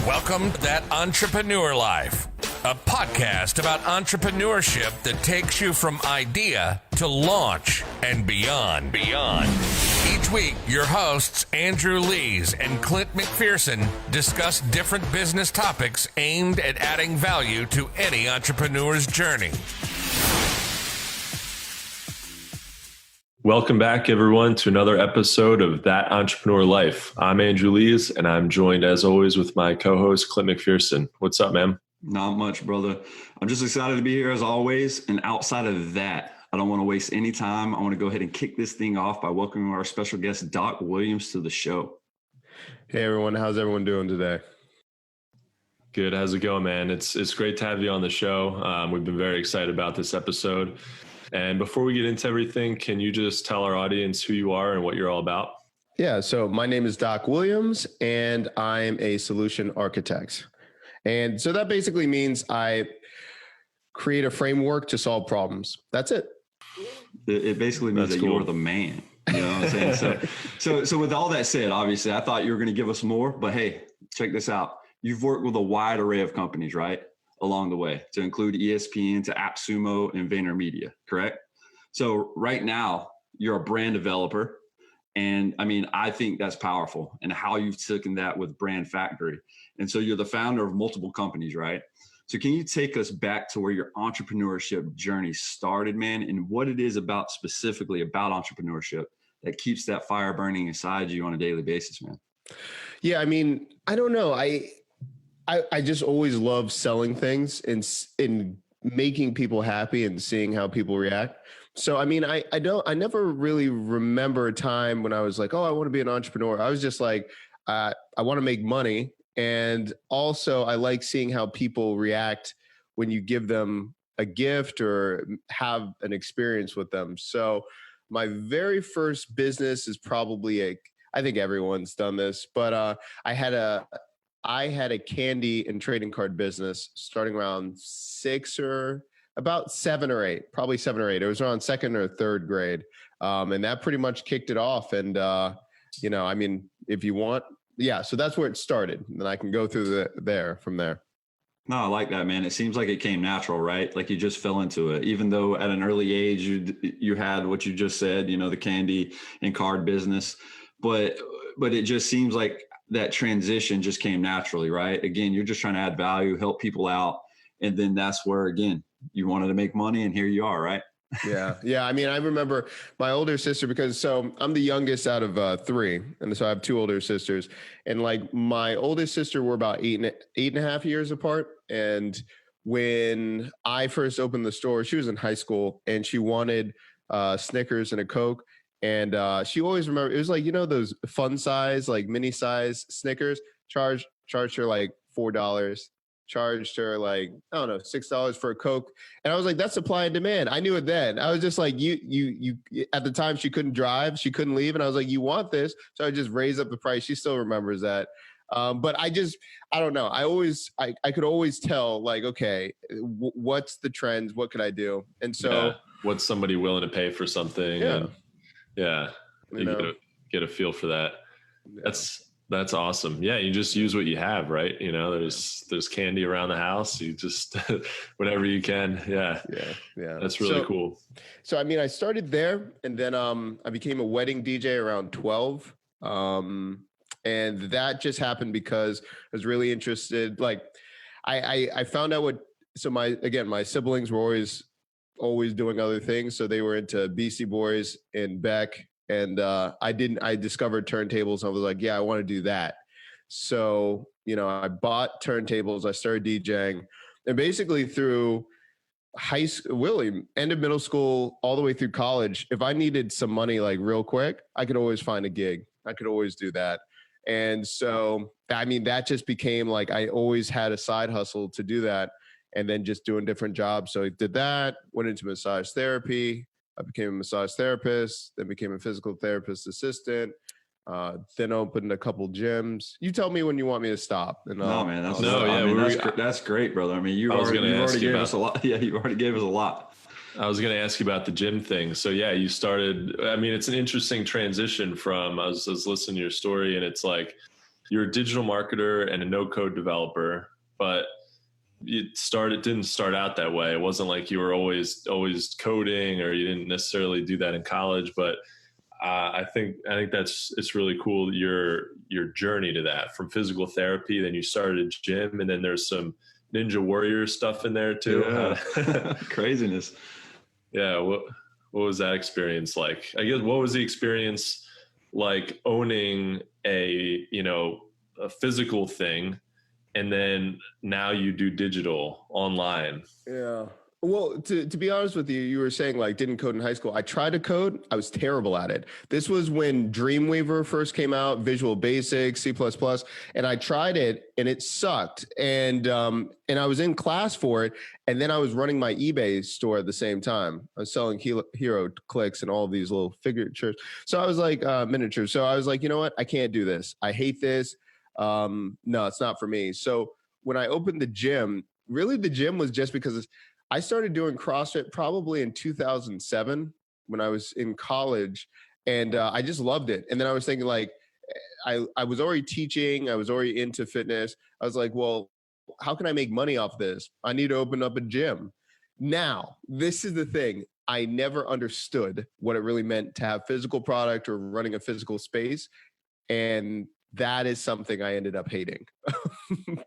Welcome to That Entrepreneur Life, a podcast about entrepreneurship that takes you from idea to launch and beyond. Each week, your hosts, Andrew Lees and Clint McPherson, discuss different business topics aimed at adding value to any entrepreneur's journey. Welcome back, everyone, to another episode of That Entrepreneur Life. I'm Andrew Lees, and I'm joined, as always, with my co-host, Clint McPherson. What's up, man? Not much, brother. I'm just excited to be here, as always. And outside of that, I don't want to waste any time. I want to go ahead and kick this thing off by welcoming our special guest, Doc Williams, to the show. Hey, everyone. How's everyone doing today? Good. How's it going, man? It's great to have you on the show. We've been very excited about this episode. And before we get into everything, can you just tell our audience who you are and what you're all about? Yeah, so my name is Doc Williams, and I'm a solution architect. And so that basically means I create a framework to solve problems. That's it. It basically means that you're the man. You know what I'm saying? So with all that said, obviously, I thought you were going to give us more, but hey, check this out. You've worked with a wide array of companies, right? Along the way, to include ESPN, to AppSumo, and VaynerMedia, correct? So right now, you're a brand developer. And I mean, I think that's powerful, and how you've taken that with Brand Factory. And so you're the founder of multiple companies, right? So can you take us back to where your entrepreneurship journey started, man, and what it is specifically about entrepreneurship that keeps that fire burning inside you on a daily basis, man? Yeah, I mean, I don't know. I just always love selling things and making people happy and seeing how people react. So, I mean, I never really remember a time when I was like, oh, I want to be an entrepreneur. I was just like, I want to make money. And also I like seeing how people react when you give them a gift or have an experience with them. So my very first business is probably I think everyone's done this, but I had a candy and trading card business starting around about 7 or 8, probably 7 or 8. It was around second or third grade. And that pretty much kicked it off. And, I mean, if you want, yeah, so that's where it started. And then I can go through from there. No, I like that, man. It seems like it came natural, right? Like you just fell into it, even though at an early age, you had what you just said, the candy and card business, but it just seems like that transition just came naturally, right? Again, you're just trying to add value, help people out. And then that's where, again, you wanted to make money, and here you are, right? Yeah. Yeah. I mean, I remember my older sister, so I'm the youngest out of 3. And so I have 2 older sisters, and like my oldest sister, we're about 8.5 years apart. And when I first opened the store, she was in high school and she wanted Snickers and a Coke. And she always remembered, it was like, those fun size, like mini size Snickers, charged her like $4, charged her like, I don't know, $6 for a Coke. And I was like, that's supply and demand. I knew it then. I was just like, you at the time she couldn't drive, she couldn't leave. And I was like, you want this? So I just raised up the price. She still remembers that. But I don't know. I could always tell like, okay, what's the trends? What could I do? And so what's somebody willing to pay for something? Yeah. And you get a feel for that. Yeah. That's awesome. Yeah, you just use what you have, right? There's candy around the house. You just whatever you can. Yeah. That's really cool. So I mean, I started there, and then I became a wedding DJ around 12, and that just happened because I was really interested. Like, I found out my siblings were always doing other things. So they were into BC Boys and Beck. And I discovered turntables. And I was like, yeah, I want to do that. So, I bought turntables. I started DJing. And basically through high school, really end of middle school, all the way through college, if I needed some money like real quick, I could always find a gig. I could always do that. And so, I mean, that just became like, I always had a side hustle to do that. And then just doing different jobs. So I did that, went into massage therapy. I became a massage therapist, then became a physical therapist assistant, then opened a couple gyms. You tell me when you want me to stop. And no, man, that's great, brother. I mean, you already gave us a lot. Yeah, you already gave us a lot. I was going to ask you about the gym thing. So yeah, you started, I mean, it's an interesting transition from, I was listening to your story, and it's like, you're a digital marketer and a no code developer, but it didn't start out that way. It wasn't like you were always coding, or you didn't necessarily do that in college, but I think it's really cool, your journey to that, from physical therapy, then you started a gym, and then there's some Ninja Warrior stuff in there too. Yeah. Craziness. Yeah. What was that experience like? I guess, what was the experience like owning a physical thing, and then now you do digital online? Yeah. Well, to be honest with you, you were saying like didn't code in high school. I tried to code. I was terrible at it. This was when Dreamweaver first came out, Visual Basic, C++, and I tried it and it sucked. And I was in class for it, and then I was running my eBay store at the same time. I was selling hero clicks and all of these little figures. So I was like miniatures. So I was like, you know what? I can't do this. I hate this. No, it's not for me. So when I opened the gym, really the gym was just because I started doing CrossFit probably in 2007 when I was in college, and I just loved it. And then I was thinking like, I was already teaching, I was already into fitness. I was like, well, how can I make money off this? I need to open up a gym. Now, this is the thing. I never understood what it really meant to have physical product or running a physical space. And that is something I ended up hating.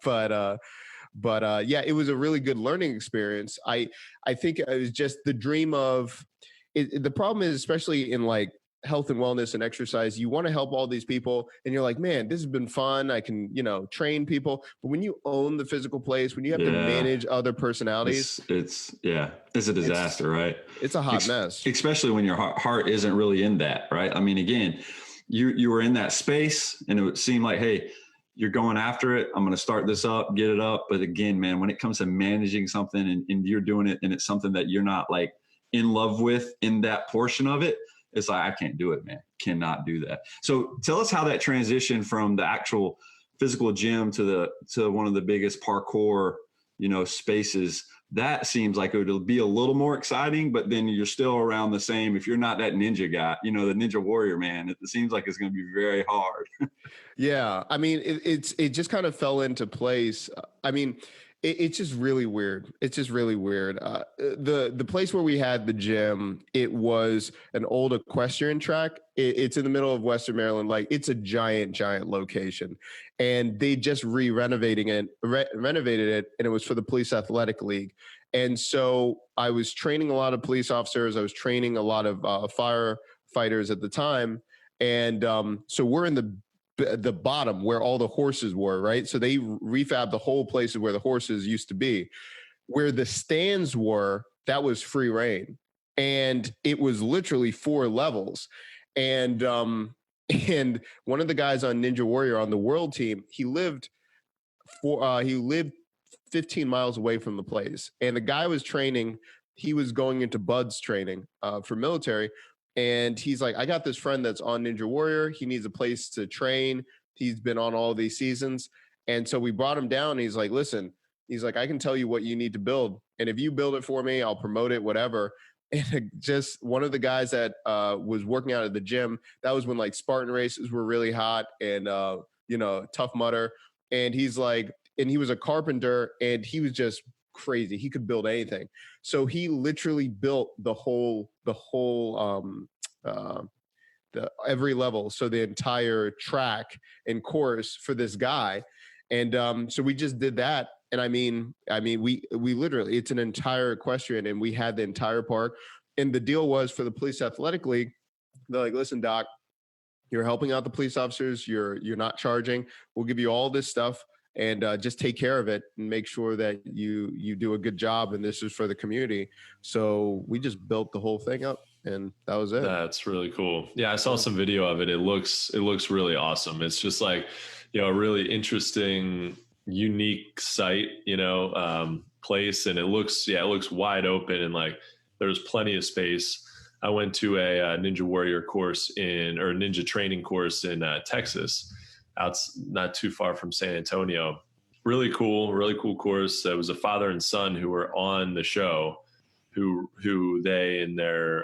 But yeah, it was a really good learning experience. I think it was just the dream of it. The problem is, especially in like health and wellness and exercise, you want to help all these people, and you're like, man, this has been fun. I can, train people. But when you own the physical place, when you have to manage other personalities, it's a disaster, right? It's a hot mess. Especially when your heart isn't really in that, right? I mean, again, you were in that space, and it would seem like, hey, you're going after it. I'm going to start this up, get it up. But again, man, when it comes to managing something and you're doing it and it's something that you're not like in love with in that portion of it, it's like, I can't do it, man. Cannot do that. So tell us how that transition from the actual physical gym to one of the biggest parkour, spaces. That seems like it would be a little more exciting, but then you're still around the same. If you're not that ninja guy, the Ninja Warrior, man, it seems like it's going to be very hard. Yeah. I mean, it just kind of fell into place. I mean, it's just really weird. It's just really weird. The place where we had the gym, it was an old equestrian track. It's in the middle of Western Maryland. Like, it's a giant location, and they just renovated it, and it was for the Police Athletic League. And so I was training a lot of police officers. I was training a lot of firefighters at the time. And so we're in the bottom where all the horses were, right? So they refabbed the whole place where the horses used to be. Where the stands were, that was free reign. And it was literally 4 levels. And one of the guys on Ninja Warrior on the world team, he lived 15 miles away from the place. And the guy was training, he was going into BUDS training for military. And he's like, I got this friend that's on Ninja Warrior. He needs a place to train. He's been on all these seasons. And so we brought him down. And he's like, listen, he's like, I can tell you what you need to build. And if you build it for me, I'll promote it, whatever. And just one of the guys that was working out at the gym, that was when like Spartan races were really hot and, Tough Mudder. And he's like, and he was a carpenter, and he was just crazy. He could build anything. So he literally built the every level. So the entire track and course for this guy. And so we just did that. And I mean, we literally, it's an entire equestrian, and we had the entire park. And the deal was for the Police Athletic League, they're like, listen, Doc, you're helping out the police officers. You're not charging. We'll give you all this stuff. And just take care of it and make sure that you do a good job. And this is for the community. So we just built the whole thing up, and that was it. That's really cool. Yeah, I saw some video of it. It looks really awesome. It's just like, a really interesting, unique site, place, and it looks wide open, and like there's plenty of space. I went to a Ninja Warrior course Ninja training course in Texas. Out not too far from San Antonio. Really cool course. It was a father and son who were on the show, who they and their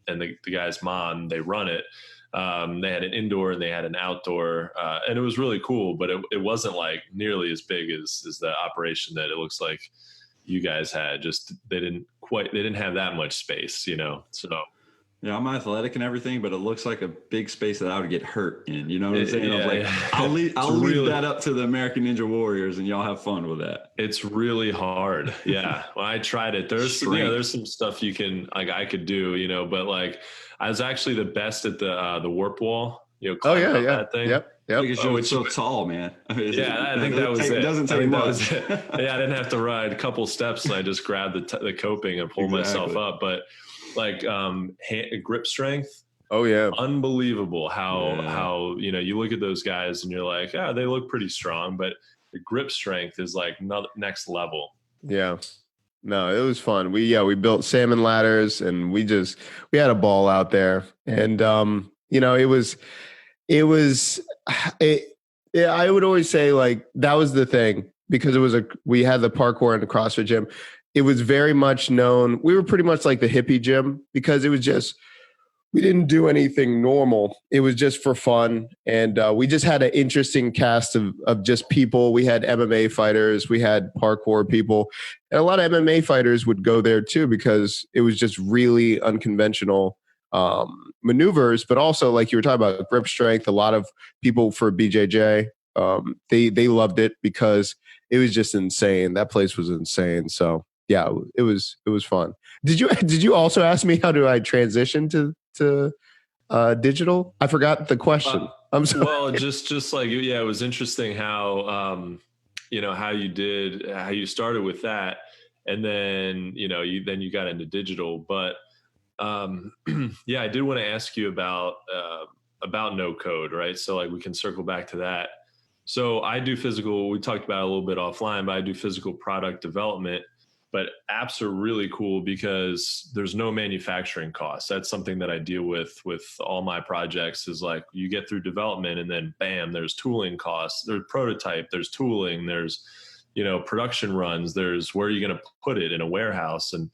and the guy's mom, they run it. They had an indoor and they had an outdoor, and it was really cool, but it wasn't like nearly as big as the operation that it looks like you guys had. Just they didn't have that much space, so. Yeah, I'm athletic and everything, but it looks like a big space that I would get hurt in. You know what I'm saying? Yeah, I was like, I'll leave that up to the American Ninja Warriors, and y'all have fun with that. It's really hard. Yeah, when I tried it, there's some stuff I could do, but like I was actually the best at the warp wall. Climbing up that thing. Yep. Because you're so tall, man. I think that was it. It doesn't take much. Yeah, I didn't have to ride a couple steps, and I just grabbed the coping and pulled myself up. But like grip strength. Oh yeah, unbelievable how you look at those guys and you're like, yeah, they look pretty strong, but the grip strength is like next level. Yeah. No, it was fun. We built salmon ladders and we had a ball out there. And I would always say like that was the thing, because we had the parkour and the CrossFit gym. It was very much known. We were pretty much like the hippie gym, because it was just, we didn't do anything normal. It was just for fun. And we just had an interesting cast of just people. We had MMA fighters, we had parkour people, and a lot of MMA fighters would go there too, because it was just really unconventional maneuvers, but also like you were talking about grip strength. A lot of people for BJJ, they loved it because it was just insane. That place was insane. So yeah, it was fun. Did you also ask me how do I transition to digital? I forgot the question. I'm sorry. Well, just like, yeah, it was interesting how, how you started with that, and then, you got into digital, but, yeah, I did want to ask you about no code, right? So like we can circle back to that. So I do physical, we talked about it a little bit offline, but I do physical product development. But apps are really cool because there's no manufacturing costs. That's something that I deal with all my projects, is like you get through development and then bam, there's tooling costs, there's prototype, there's tooling, there's, production runs, there's where are you going to put it in a warehouse, and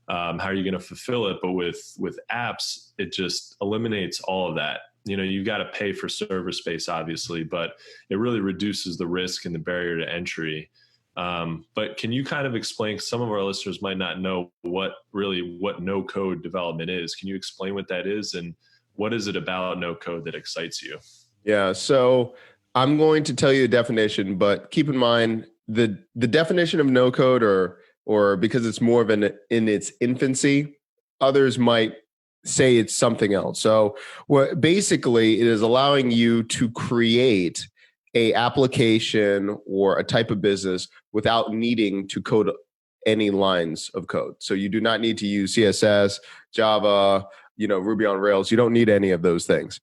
how are you going to fulfill it? But with apps, it just eliminates all of that. You've got to pay for server space, obviously, but it really reduces the risk and the barrier to entry. But can you kind of explain, some of our listeners might not know what no code development is. Can you explain what that is, and what is it about no code that excites you? Yeah. So I'm going to tell you a definition, but keep in mind the definition of no code, or because it's more of in its infancy, others might say it's something else. So basically it is allowing you to create a application or a type of business without needing to code any lines of code. So you do not need to use CSS, Java, Ruby on Rails. You don't need any of those things.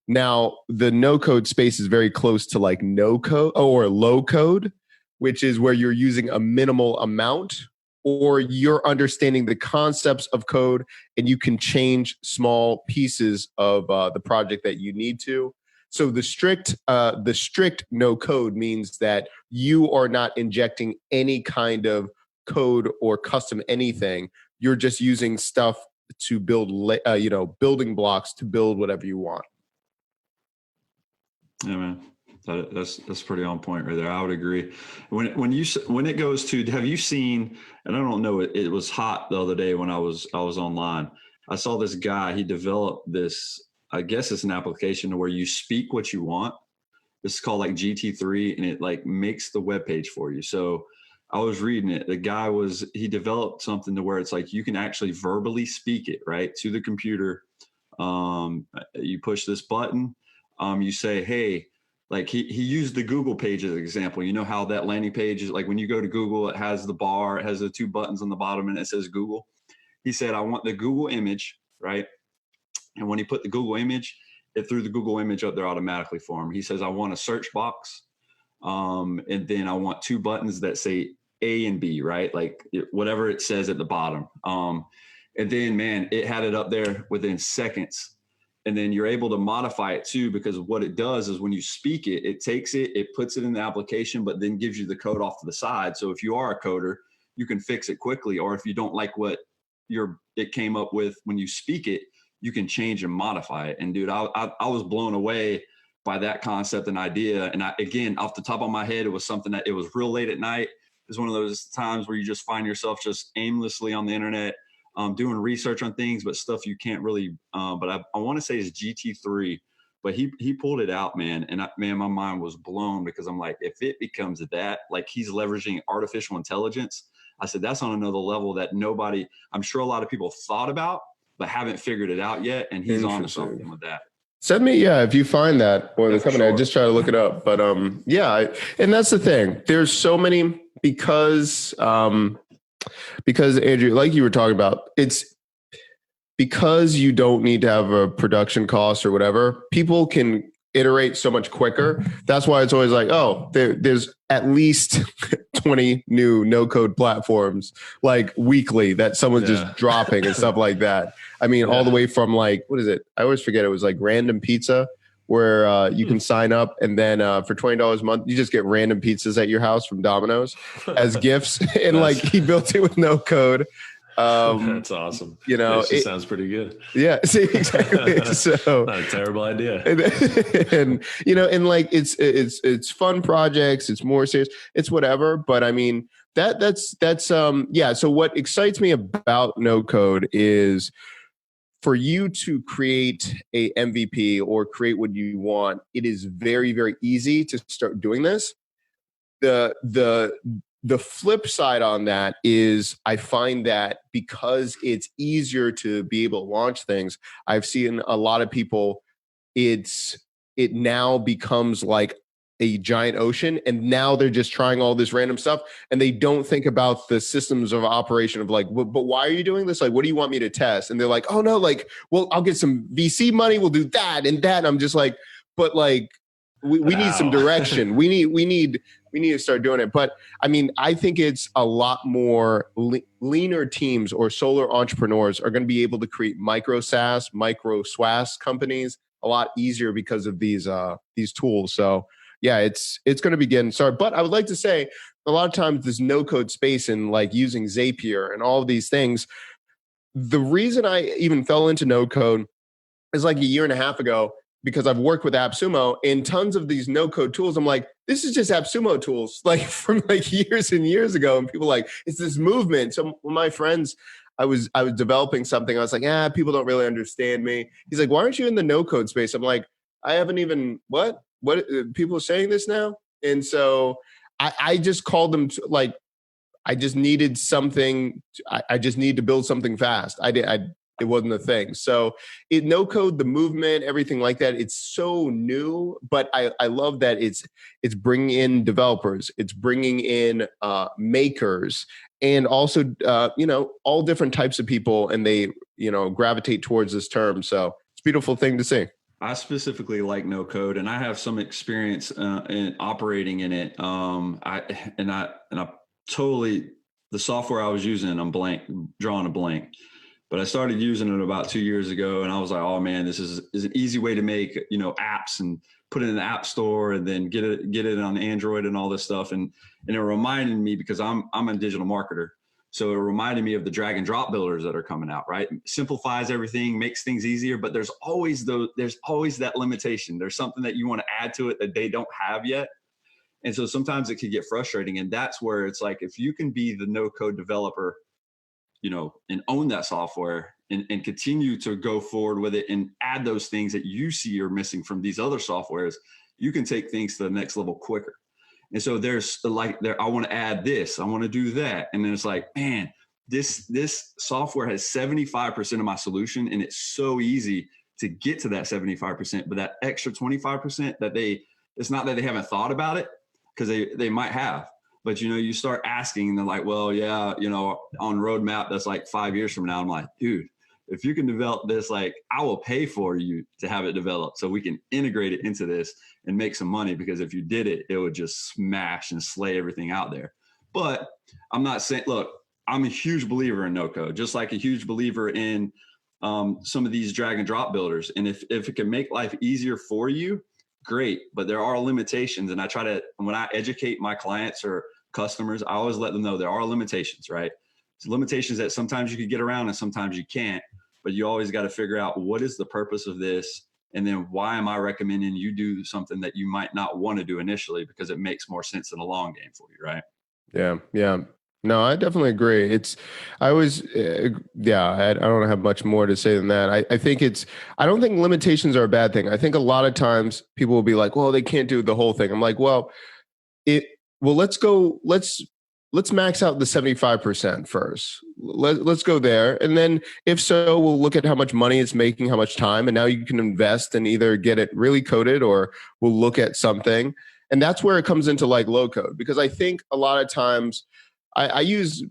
Now, the no code space is very close to like no code or low code, which is where you're using a minimal amount, or you're understanding the concepts of code and you can change small pieces of the project that you need to. So the strict no code means that you are not injecting any kind of code or custom anything. You're just using stuff to build, building blocks to build whatever you want. Yeah, man, that's pretty on point right there. I would agree. When it goes to, have you seen? And I don't know, it was hot the other day when I was online. I saw this guy. He developed this. I guess it's an application where you speak what you want. This is called like GT3, and it like makes the web page for you. So I was reading it. The guy he developed something to where it's like you can actually verbally speak it right to the computer. You push this button. You say, hey, like he used the Google page as an example. You know how that landing page is like when you go to Google, it has the bar, it has the two buttons on the bottom, and it says Google. He said, I want the Google image, right? And when he put the Google image, it threw the Google image up there automatically for him. He says, I want a search box. And then I want two buttons that say A and B, right? Like whatever it says at the bottom. And then, man, it had it up there within seconds. And then you're able to modify it too, because what it does is when you speak it, it takes it, it puts it in the application, but then gives you the code off to the side. So if you are a coder, you can fix it quickly. Or if you don't like what it came up with when you speak it, you can change and modify it. And dude, I was blown away by that concept and idea. And again, off the top of my head, it was something that it was real late at night. It was one of those times where you just find yourself just aimlessly on the internet, doing research on things, but stuff you can't really, but I want to say it's GT3, but he pulled it out, man. And my mind was blown, because I'm like, if it becomes that, like he's leveraging artificial intelligence, I said, that's on another level that I'm sure a lot of people thought about, but haven't figured it out yet. And he's on to something with that. Send me, if you find that, or the company, I just try to look it up. But and that's the thing. There's so many, because Andrew, like you were talking about, it's because you don't need to have a production cost or whatever. People can iterate so much quicker. That's why it's always like, there's at least 20 new no code platforms like weekly that someone's just dropping and stuff like that. I mean, all the way from like, what is it? I always forget. It was like Random Pizza, where you can sign up, and then for $20 a month, you just get random pizzas at your house from Domino's as gifts. And like he built it with no code. That's awesome. It sounds pretty good. Yeah, see, exactly. So not a terrible idea. And like it's fun projects. It's more serious. It's whatever. But I mean, that's So what excites me about no code is for you to create a MVP or create what you want. It is very, very easy to start doing this. The flip side on that is I find that because it's easier to be able to launch things, I've seen a lot of people, it now becomes like a giant ocean, and now they're just trying all this random stuff, and they don't think about the systems of operation of like, but why are you doing this? Like, what do you want me to test? And they're like, oh no, like, well, I'll get some VC money. We'll do that and that. And I'm just like, but like, we need some direction. We need to start doing it. But I mean, I think it's a lot more leaner teams or solar entrepreneurs are going to be able to create micro SaaS, micro SWAS companies a lot easier because of these tools. So yeah, it's going to be getting started. But I would like to say a lot of times this no code space and like using Zapier and all of these things, the reason I even fell into no code is like a year and a half ago, because I've worked with AppSumo and tons of these no code tools. I'm like, this is just AppSumo tools, like from like years and years ago. And people like, it's this movement. So my friends, I was developing something. I was like, people don't really understand me. He's like, why aren't you in the no code space? I'm like, I haven't even, what people are saying this now. And so I just called them to, like, I just needed something. I just need to build something fast. It wasn't a thing. So no code, the movement, everything like that, it's so new, but I love that it's bringing in developers, it's bringing in makers, and also, all different types of people, and they, gravitate towards this term. So it's a beautiful thing to see. I specifically like no code, and I have some experience in operating in it. I totally, the software I was using, I'm drawing a blank. But I started using it about 2 years ago, and I was like, oh man, this is an easy way to make, apps and put it in the app store and then get it on Android and all this stuff. And it reminded me, because I'm a digital marketer. So it reminded me of the drag and drop builders that are coming out, right? Simplifies everything, makes things easier, but there's always that limitation. There's something that you want to add to it that they don't have yet. And so sometimes it could get frustrating. And that's where it's like, if you can be the no code developer, and own that software and continue to go forward with it and add those things that you see are missing from these other softwares, you can take things to the next level quicker. And so I want to add this, I want to do that. And then it's like, man, this software has 75% of my solution, and it's so easy to get to that 75%, but that extra 25% it's not that they haven't thought about it, because they might have. But, you start asking, and they're like, well, yeah, on roadmap, that's like 5 years from now. I'm like, dude, if you can develop this, like, I will pay for you to have it developed so we can integrate it into this and make some money, because if you did it, it would just smash and slay everything out there. But I'm not saying, look, I'm a huge believer in no code, just like a huge believer in some of these drag and drop builders. And if it can make life easier for you, great. But there are limitations. And I try to, when I educate my clients or customers, I always let them know there are limitations, right? It's limitations that sometimes you can get around and sometimes you can't. but you always got to figure out what is the purpose of this. And then why am I recommending you do something that you might not want to do initially because it makes more sense in the long game for you, right? Yeah. Yeah. No, I definitely agree. I don't have much more to say than that. I don't think limitations are a bad thing. I think a lot of times people will be like, well, they can't do the whole thing. I'm like, let's max out the 75% first. Let's go there. And then if so, we'll look at how much money it's making, how much time. And now you can invest and either get it really coded or we'll look at something. And that's where it comes into like low code, because I think a lot of times I use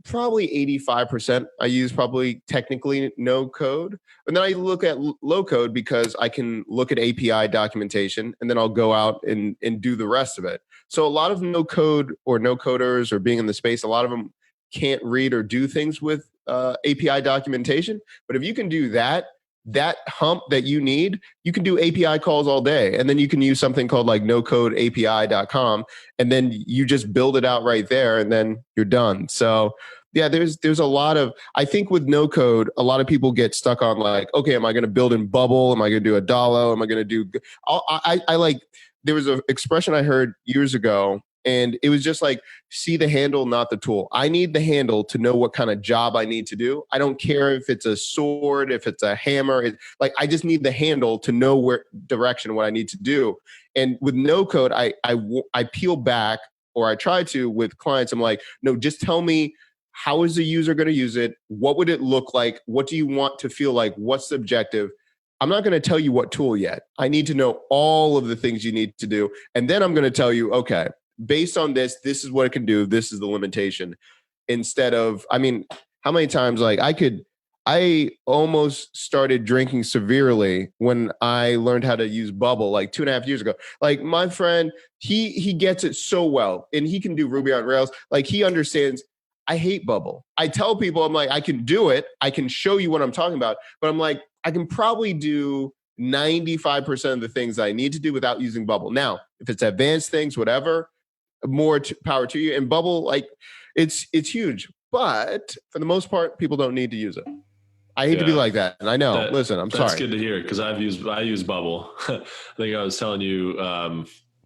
probably 85%. I use probably technically no code. And then I look at low code because I can look at API documentation and then I'll go out and do the rest of it. So a lot of no code or no coders or being in the space, a lot of them can't read or do things with API documentation. But if you can do that hump that you need, you can do API calls all day. And then you can use something called like nocodeapi.com. And then you just build it out right there and then you're done. So yeah, there's a lot of, I think with no code, a lot of people get stuck on like, okay, am I going to build in Bubble? Am I going to do a Dalo? Am I going to do, I like, there was an expression I heard years ago, and it was just like, see the handle, not the tool. I need the handle to know what kind of job I need to do. I don't care if it's a sword, if it's a hammer. I just need the handle to know where direction, what I need to do. And with no code, I peel back, or I try to with clients. I'm like, no, just tell me, how is the user going to use it? What would it look like? What do you want to feel like? What's the objective? I'm not going to tell you what tool yet. I need to know all of the things you need to do. And then I'm going to tell you, okay, based on this is what it can do. This is the limitation. Instead of, I mean, how many times I almost started drinking severely when I learned how to use Bubble like 2.5 years ago. Like my friend, he gets it so well, and he can do Ruby on Rails. Like he understands. I hate Bubble. I tell people, I'm like, I can do it. I can show you what I'm talking about, but I'm like, I can probably do 95% of the things I need to do without using Bubble. Now, if it's advanced things, whatever, more power to you. And Bubble, like, it's huge. But for the most part, people don't need to use it. I hate to be like that. And I know, listen, I'm sorry. That's good to hear, because I use Bubble. I think I was telling you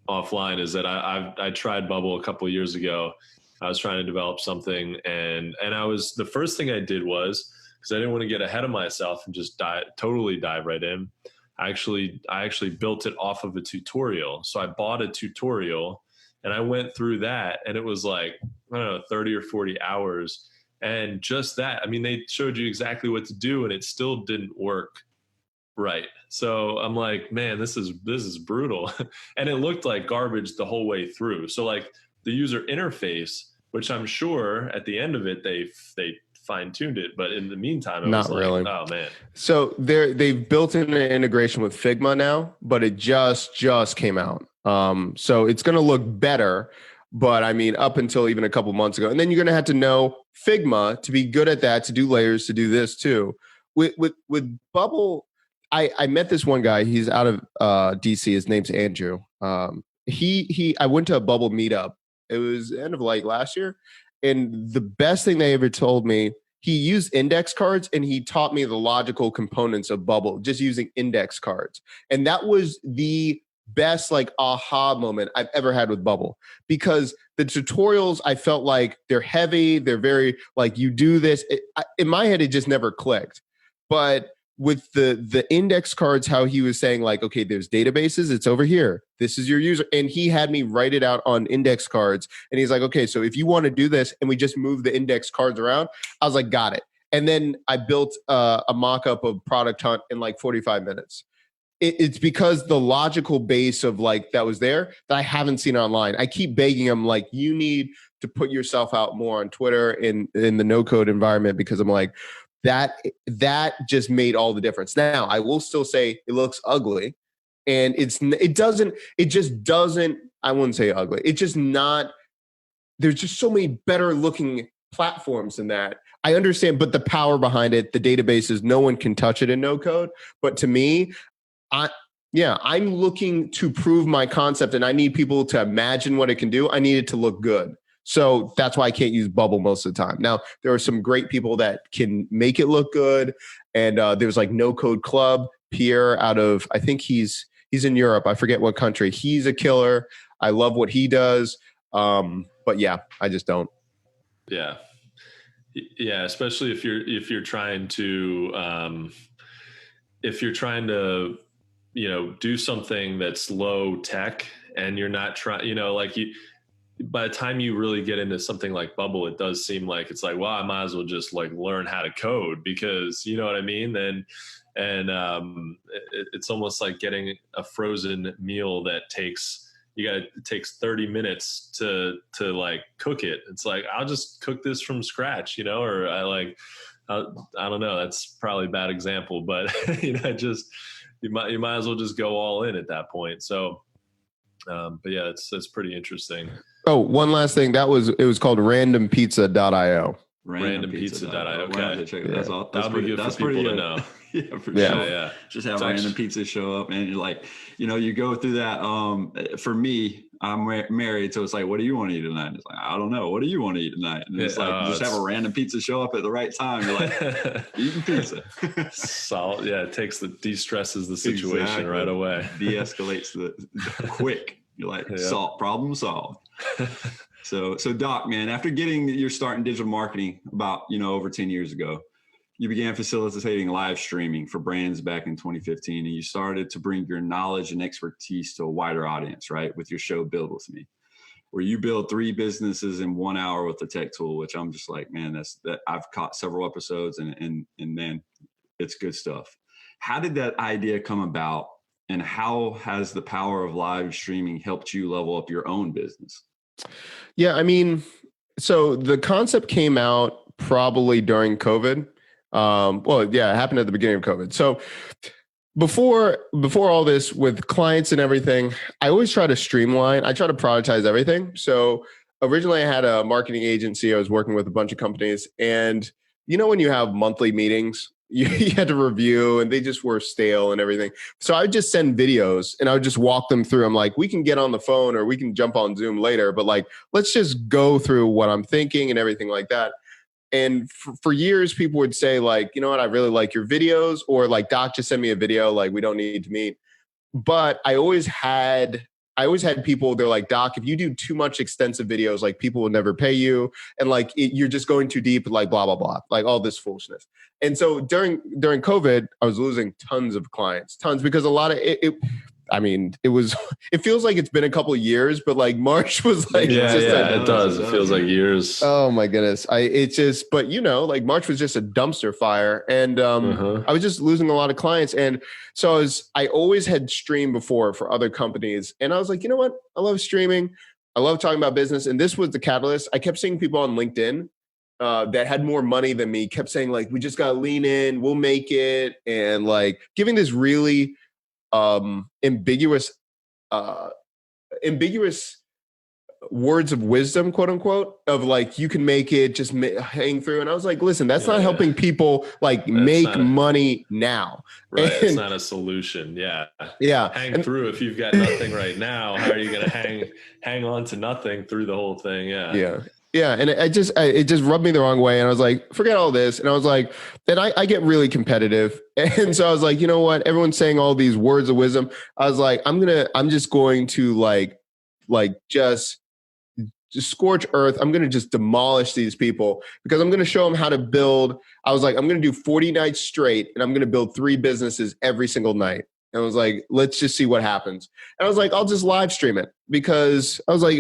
offline is that I tried Bubble a couple of years ago. I was trying to develop something, and the first thing I did was, because I didn't want to get ahead of myself and just totally dive right in. I actually built it off of a tutorial. So I bought a tutorial and I went through that, and it was like, I don't know, 30 or 40 hours. And just that, I mean, they showed you exactly what to do and it still didn't work right. So I'm like, man, this is brutal. And it looked like garbage the whole way through. So like the user interface, which I'm sure at the end of it, they fine-tuned it, but in the meantime, it was really like, oh man. So they've built in an integration with Figma now, but it just came out. So it's going to look better, but I mean, up until even a couple months ago, and then you're going to have to know Figma to be good at that, to do layers, to do this too. With Bubble, I met this one guy. He's out of DC. His name's Andrew. I went to a Bubble meetup. It was the end of like last year. And the best thing they ever told me, he used index cards and he taught me the logical components of Bubble, just using index cards. And that was the best like aha moment I've ever had with Bubble, because the tutorials, I felt like they're heavy. They're very like, you do this. In my head, it just never clicked. But with the index cards, how he was saying like, okay, there's databases, it's over here. This is your user. And he had me write it out on index cards. And he's like, okay, so if you want to do this and we just move the index cards around, I was like, got it. And then I built a mock-up of Product Hunt in like 45 minutes. It's because the logical base of like that was there that I haven't seen online. I keep begging him like, you need to put yourself out more on Twitter in the no code environment, because I'm like, that just made all the difference. Now, I will still say it looks ugly, and it just doesn't, I wouldn't say ugly. It's just not, there's just so many better looking platforms than that. I understand, but the power behind it, the databases, no one can touch it in no code. But to me, I'm looking to prove my concept, and I need people to imagine what it can do. I need it to look good. So that's why I can't use bubble most of the time. Now, there are some great people that can make it look good. And there's like No Code Club, Pierre out of, I think he's in Europe. I forget what country. He's a killer. I love what he does. But yeah, I just don't. Yeah. Yeah. Especially if you're trying to, do something that's low tech and you're not trying, by the time you really get into something like Bubble, it does seem like it's like, well, I might as well just like learn how to code because you know what I mean? It's almost like getting a frozen meal that takes 30 minutes to like cook it. It's like, I'll just cook this from scratch, or I don't know. That's probably a bad example, but you might as well just go all in at that point. So, but yeah, it's pretty interesting. Oh, one last thing. It was called randompizza.io. Randompizza.io. Okay. Yeah. That's pretty good for people to know. Yeah, for sure. Yeah. Just have random pizza show up and you're like, you go through that. For me, I'm married. So it's like, what do you want to eat tonight? It's like, I don't know. What do you want to eat tonight? And it's like, just have a random pizza show up at the right time. You're like, eating pizza. Solid. Yeah. It de-stresses the situation right away. De-escalates the quick. You're like, problem solved. So Doc, man, after getting your start in digital marketing about, over 10 years ago, you began facilitating live streaming for brands back in 2015, and you started to bring your knowledge and expertise to a wider audience, right? With your show, Build With Me, where you build 3 businesses in 1 hour with a tech tool, which I'm just like, man, that I've caught several episodes and man, it's good stuff. How did that idea come about? And how has the power of live streaming helped you level up your own business? Yeah, I mean, so the concept came out probably during COVID. It happened at the beginning of COVID. So before all this with clients and everything, I always try to streamline. I try to prioritize everything. So originally I had a marketing agency. I was working with a bunch of companies, and when you have monthly meetings, you had to review and they just were stale and everything. So I would just send videos and I would just walk them through. I'm like, we can get on the phone or we can jump on Zoom later, but like, let's just go through what I'm thinking and everything like that. And for years, people would say like, you know what, I really like your videos, or like, Doc, just send me a video. Like, we don't need to meet. But I always had people, they're like, Doc, if you do too much extensive videos, like people will never pay you. And like, you're just going too deep, like blah, blah, blah, like all this foolishness. And so during COVID, I was losing tons of clients, because a lot of it feels like it's been a couple of years, but like March was like, it does. It feels like years. Oh my goodness. Like March was just a dumpster fire, and I was just losing a lot of clients. And so I always had streamed before for other companies. And I was like, you know what? I love streaming. I love talking about business. And this was the catalyst. I kept seeing people on LinkedIn that had more money than me, kept saying like, we just got to lean in, we'll make it. And like giving this really ambiguous words of wisdom, quote unquote, of like, you can make it, just hang through. And I was like, listen, that's not helping people like make money now. Right. It's not a solution. Yeah. Hang through. If you've got nothing right now, how are you going to hang on to nothing through the whole thing? Yeah. Yeah. And it just rubbed me the wrong way. And I was like, forget all this. And I was like, then I get really competitive. And so I was like, you know what? Everyone's saying all these words of wisdom. I was like, I'm just going to just scorch earth. I'm going to just demolish these people, because I'm going to show them how to build. I was like, I'm going to do 40 nights straight, and I'm going to build 3 businesses every single night. And I was like, let's just see what happens. And I was like, I'll just live stream it, because I was like,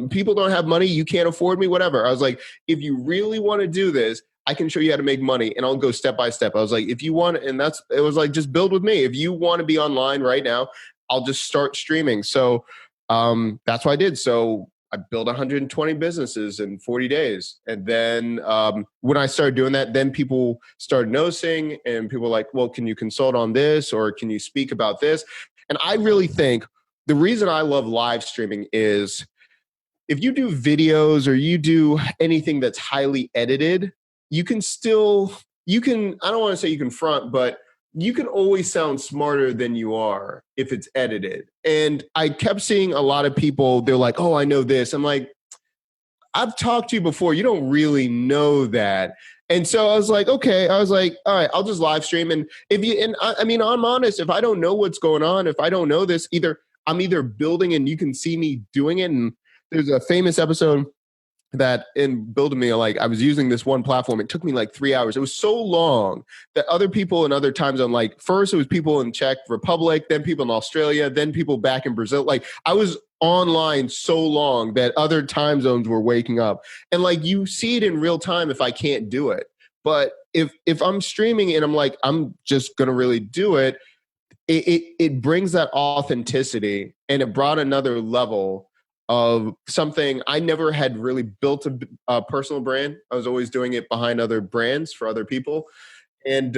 people don't have money. You can't afford me, whatever. I was like, if you really want to do this, I can show you how to make money, and I'll go step by step. I was like, if you want, it was like, just build with me. If you want to be online right now, I'll just start streaming. So that's what I did. So I built 120 businesses in 40 days. And then when I started doing that, then people started noticing, and people were like, well, can you consult on this, or can you speak about this? And I really think the reason I love live streaming is, if you do videos or you do anything that's highly edited, I don't want to say you can front, but you can always sound smarter than you are if it's edited. And I kept seeing a lot of people, they're like, oh, I know this. I'm like, I've talked to you before. You don't really know that. And so I was like, okay, all right, I'll just live stream. And I'm honest, if I don't know what's going on, if I don't know this, I'm either building and you can see me doing it. And there's a famous episode that in building me, like I was using this one platform. It took me like 3 hours. It was so long that other people in other time zones, like first it was people in Czech Republic, then people in Australia, then people back in Brazil. Like I was online so long that other time zones were waking up. And like you see it in real time if I can't do it. But if I'm streaming and I'm like, I'm just gonna really do it, it brings that authenticity, and it brought another level of something. I never had really built a personal brand. I was always doing it behind other brands for other people. And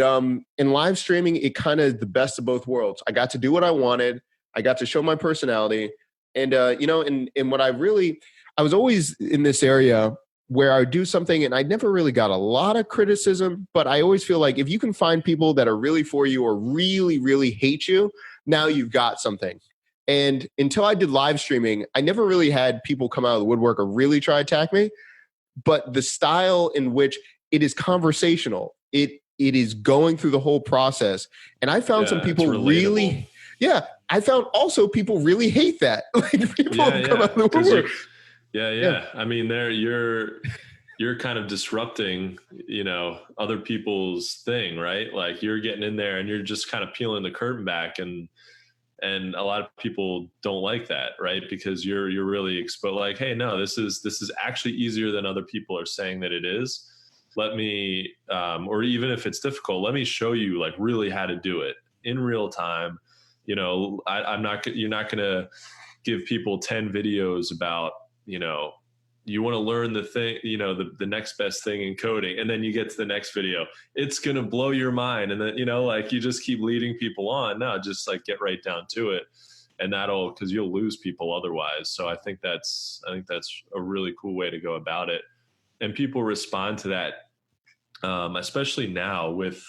in live streaming, it kind of the best of both worlds. I got to do what I wanted. I got to show my personality. And, and what I was always in this area where I would do something and I never really got a lot of criticism, but I always feel like if you can find people that are really for you or really, really hate you, now you've got something. And until I did live streaming, I never really had people come out of the woodwork or really try to attack me. But the style in which it is conversational, it is going through the whole process. And I found some people really, I found also people really hate that. Like people come out of the woodwork. Yeah. I mean, you're kind of disrupting, other people's thing, right? Like you're getting in there and you're just kind of peeling the curtain back, and a lot of people don't like that, right? Because you're really exposed. Like, hey, no, this is actually easier than other people are saying that it is. Let me, or even if it's difficult, let me show you like really how to do it in real time. You're not going to give people 10 videos about, you want to learn the thing, the next best thing in coding. And then you get to the next video, it's going to blow your mind. And then, like you just keep leading people on. No, just like get right down to it. And cause you'll lose people otherwise. So I think that's a really cool way to go about it. And people respond to that, especially now with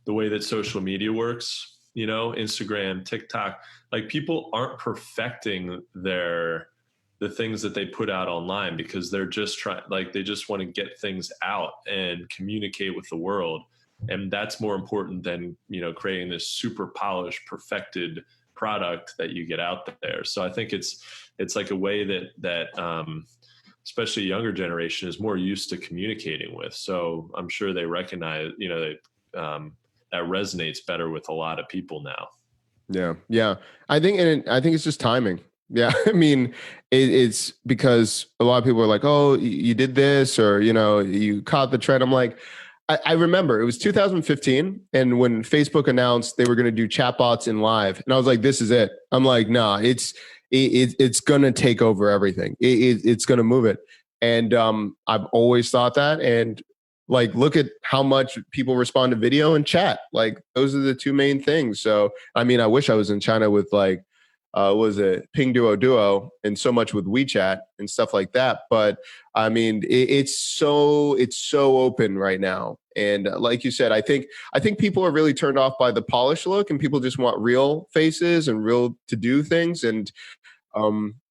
the way that social media works, Instagram, TikTok, like people aren't perfecting the things that they put out online because they're just they just want to get things out and communicate with the world. And that's more important than, creating this super polished, perfected product that you get out there. So I think it's like a way that especially younger generation is more used to communicating with. So I'm sure they recognize, that resonates better with a lot of people now. Yeah. I think it's just timing. Yeah. I mean, it's because a lot of people are like, oh, you did this, or, you caught the trend. I'm like, I remember it was 2015. And when Facebook announced they were going to do chatbots in live, and I was like, this is it. I'm like, nah, it's going to take over everything. It's going to move it. And I've always thought that. And like, look at how much people respond to video and chat. Like those are the two main things. So, I mean, I wish I was in China with like, was it Ping Duo and so much with WeChat and stuff like that. But I mean, it's so open right now. And like you said, I think people are really turned off by the polished look, and people just want real faces and real to do things. And,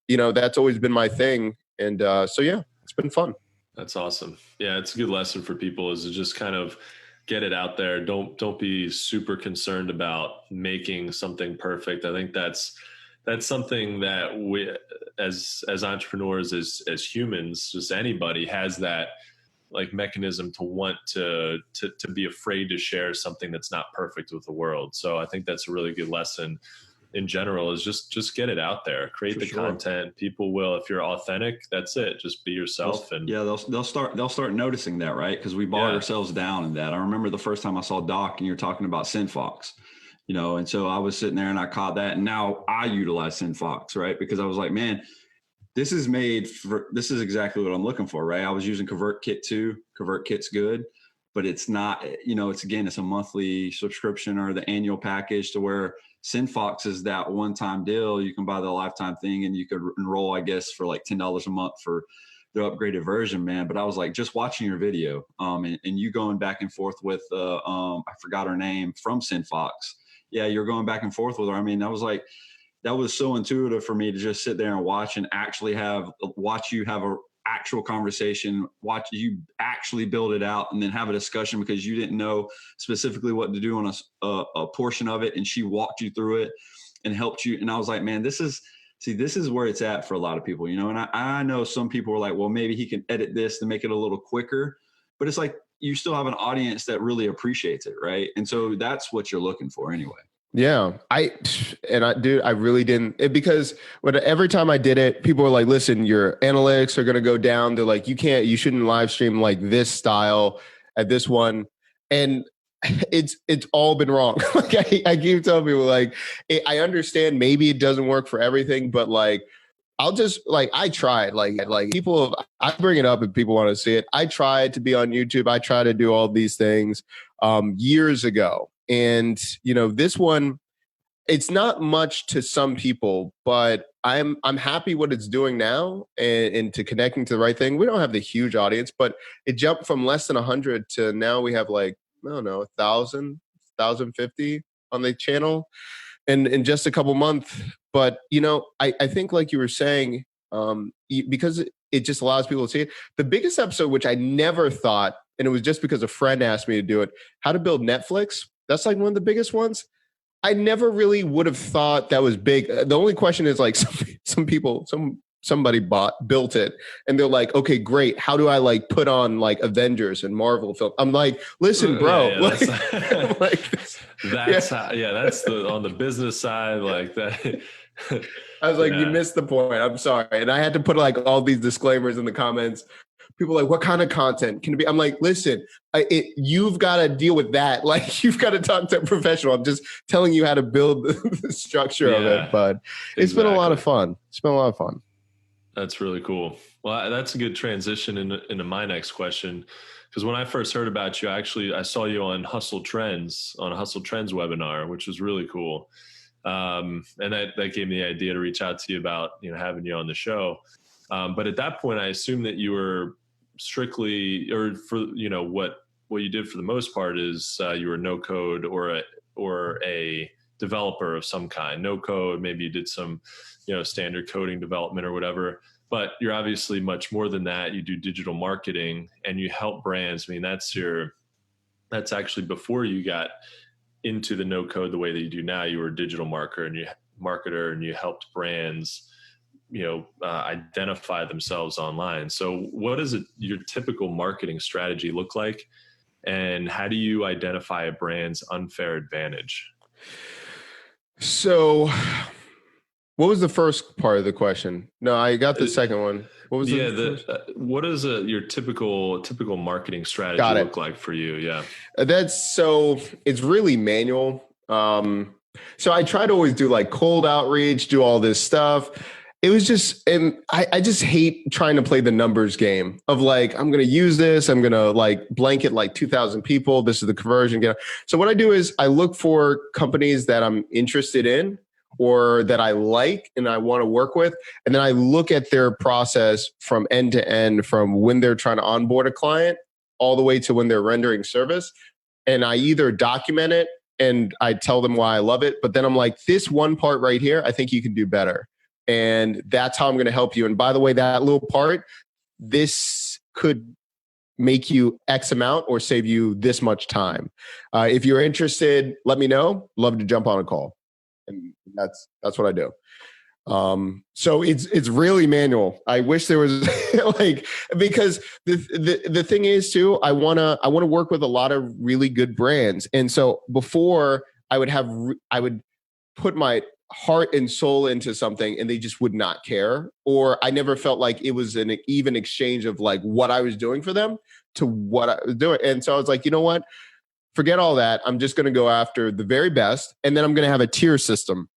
that's always been my thing. And so, yeah, it's been fun. That's awesome. Yeah. It's a good lesson for people is to just kind of get it out there. Don't be super concerned about making something perfect. I think that's something that we, as entrepreneurs, as humans, just anybody has that like mechanism to want to be afraid to share something that's not perfect with the world. So I think that's a really good lesson in general, is just get it out there, create the content. People will, if you're authentic, that's it. Just be yourself. They'll start noticing that, right? Because we bought ourselves down in that. I remember the first time I saw Doc and you're talking about SendFox. And so I was sitting there and I caught that, and now I utilize SendFox, right? Because I was like, man, this is exactly what I'm looking for, right? I was using ConvertKit too. ConvertKit's good, but it's not, it's a monthly subscription or the annual package, to where SendFox is that one-time deal. You can buy the lifetime thing and you could enroll, I guess, for like $10 a month for the upgraded version, man. But I was like, just watching your video and you going back and forth with, I forgot her name, from SendFox. Yeah, you're going back and forth with her. I mean, that was so intuitive for me to just sit there and watch and actually watch you have actual conversation, watch you actually build it out, and then have a discussion because you didn't know specifically what to do on a portion of it, and she walked you through it and helped you. And I was like, man, this is where it's at for a lot of people, you know. And I know some people were like, well, maybe he can edit this to make it a little quicker, but it's like you still have an audience that really appreciates it, right? And so that's what you're looking for anyway. Yeah, I really didn't, because every time I did it, people were like, listen, your analytics are going to go down. They're like, you shouldn't live stream like this style at this one. And it's all been wrong. Like I keep telling people, like, I understand maybe it doesn't work for everything, but like, I'll just I tried like people, I bring it up if people want to see it. I tried to be on YouTube. I tried to do all these things years ago. And, you know, this one, it's not much to some people, but I'm happy what it's doing now and to connecting to the right thing. We don't have the huge audience, but it jumped from less than 100 to now we have like, I don't know, 1,000, 1,050 on the channel in just a couple months. But, you know, I think like you were saying, because it just allows people to see it. The biggest episode, which I never thought, and it was just because a friend asked me to do it, how to build Netflix. That's like one of the biggest ones. I never really would have thought that was big. The only question is like somebody built it and they're like, okay, great. How do I like put on like Avengers and Marvel film? I'm like, listen, bro. That's yeah. That's on the business side like that. I was like, you missed the point. I'm sorry. And I had to put like all these disclaimers in the comments. People are like, what kind of content can it be? I'm like, listen, you've got to deal with that. Like, you've got to talk to a professional. I'm just telling you how to build the structure of it. But it's been a lot of fun. That's really cool. Well, that's a good transition into my next question. Because when I first heard about you, I saw you on Hustle Trends, on a Hustle Trends webinar, which was really cool. And that gave me the idea to reach out to you about, you know, having you on the show. But at that point, I assumed that you were strictly, or for, you know, what you did for the most part is you were no code or a developer of some kind. No code, maybe you did some, you know, standard coding development or whatever. But you're obviously much more than that. You do digital marketing and you help brands. I mean, that's actually before you got into the no code the way that you do now. You were a digital marketer and you helped brands, you know, identify themselves online. So what does your typical marketing strategy look like? And how do you identify a brand's unfair advantage? So what was the first part of the question? No, I got the second one. What was what does your typical marketing strategy look like for you? Yeah. It's really manual. So I try to always do like cold outreach, do all this stuff. It was just, and I just hate trying to play the numbers game of like, I'm going to use this. I'm going to like blanket like 2,000 people. This is the conversion. So what I do is I look for companies that I'm interested in or that I like and I want to work with. And then I look at their process from end to end, from when they're trying to onboard a client all the way to when they're rendering service. And I either document it and I tell them why I love it, but then I'm like, this one part right here, I think you can do better. And that's how I'm going to help you. And by the way, that little part, this could make you X amount or save you this much time. If you're interested, let me know. Love to jump on a call. And that's what I do. So it's really manual. I wish there was like, because the thing is too, I want to work with a lot of really good brands. And so before I would put my heart and soul into something and they just would not care, or I never felt like it was an even exchange of like what I was doing for them to what I was doing. And so I was like, you know what, forget all that. I'm just going to go after the very best. And then I'm going to have a tier system.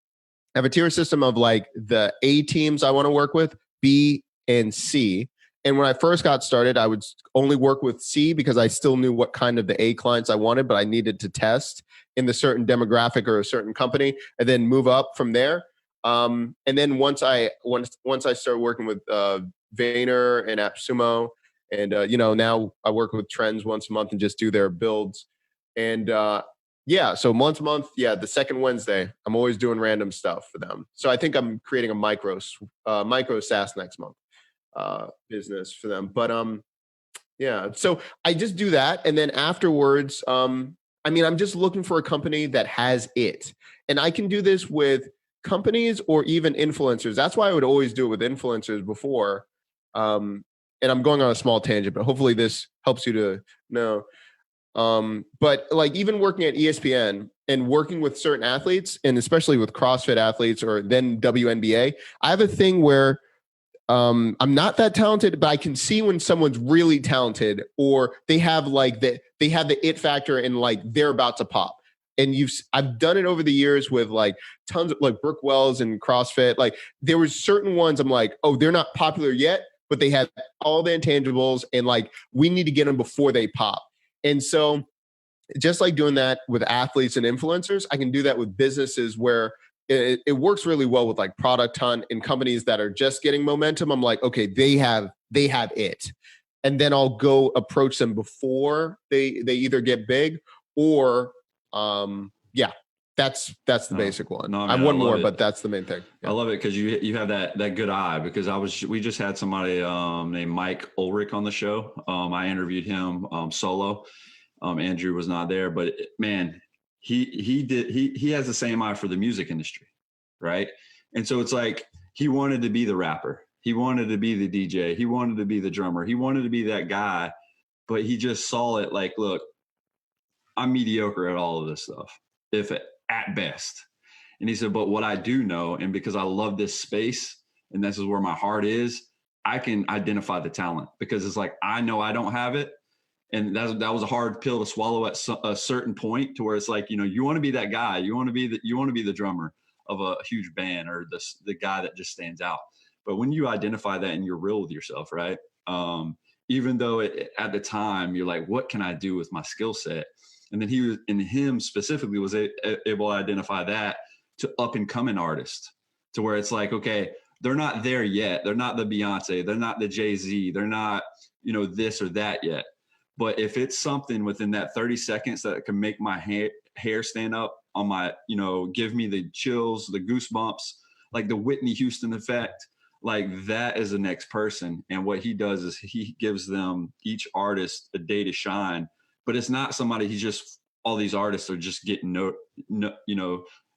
I have a tier system of like the A teams I want to work with, B and C. And when I first got started, I would only work with C because I still knew what kind of the A clients I wanted, but I needed to test in the certain demographic or a certain company, and then move up from there. And then once I started working with Vayner and AppSumo, and now I work with Trends once a month and just do their builds. And so once a month, the second Wednesday, I'm always doing random stuff for them. So I think I'm creating a micro SaaS next month. business for them. But yeah, so I just do that, and then afterwards, I mean, I'm just looking for a company that has it, and I can do this with companies or even influencers. That's why I would always do it with influencers before. And I'm going on a small tangent, but hopefully this helps you to know. But like even working at ESPN and working with certain athletes, and especially with CrossFit athletes or then WNBA, I have a thing where I'm not that talented, but I can see when someone's really talented or they have the it factor and like they're about to pop. And I've done it over the years with like tons of like Brooke Wells and CrossFit. Like there was certain ones I'm like, oh, they're not popular yet, but they have all the intangibles and like we need to get them before they pop. And so just like doing that with athletes and influencers, I can do that with businesses where it works really well with like Product Hunt and companies that are just getting momentum. I'm like, okay, they have it. And then I'll go approach them before they either get big or that's the basic one. No, I have one more, but that's the main thing. Yeah. I love it because you have that good eye, because we just had somebody named Mike Ulrich on the show. I interviewed him solo. Andrew was not there, but man, he has the same eye for the music industry, right? And so it's like he wanted to be the rapper, he wanted to be the DJ, he wanted to be the drummer, he wanted to be that guy, but he just saw it like, look, I'm mediocre at all of this stuff, if at best. And he said, but what I do know, and because I love this space and this is where my heart is, I can identify the talent, because it's like, I know I don't have it. And that was a hard pill to swallow at a certain point, to where it's like, you want to be that guy, you want to be the drummer of a huge band, or the guy that just stands out. But when you identify that and you're real with yourself, right? Even though at the time you're like, what can I do with my skill set? And then him specifically was able to identify that to up and coming artists, to where it's like, okay, they're not there yet. They're not the Beyonce. They're not the Jay-Z. They're not, this or that yet. But if it's something within that 30 seconds that can make my hair stand up on my, give me the chills, the goosebumps, like the Whitney Houston effect, like that is the next person. And what he does is he gives them, each artist, a day to shine. But it's not somebody, all these artists are just getting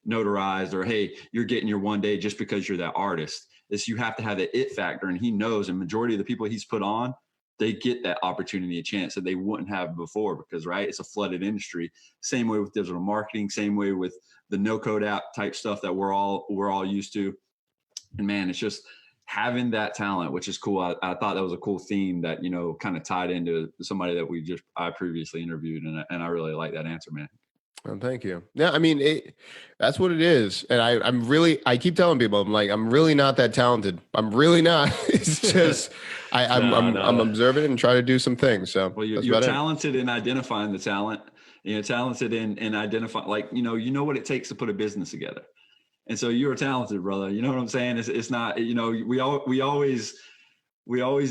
notarized, or, hey, you're getting your one day just because you're that artist. It's, you have to have the it factor. And he knows, and majority of the people he's put on, they get that opportunity, a chance that they wouldn't have before, because, right, it's a flooded industry. Same way with digital marketing, same way with the no code app type stuff that we're all used to. And man, it's just having that talent, which is cool. I thought that was a cool theme that, kind of tied into somebody that I previously interviewed. And I really like that answer, man. Well, thank you. Yeah, I mean, that's what it is. And I keep telling people, I'm like, I'm really not that talented. I'm really not. It's just, I'm observant and try to do some things. So well, you're talented in identifying the talent. You're talented in identifying, like, you know what it takes to put a business together. And so you're talented, brother. You know what I'm saying? It's not, we always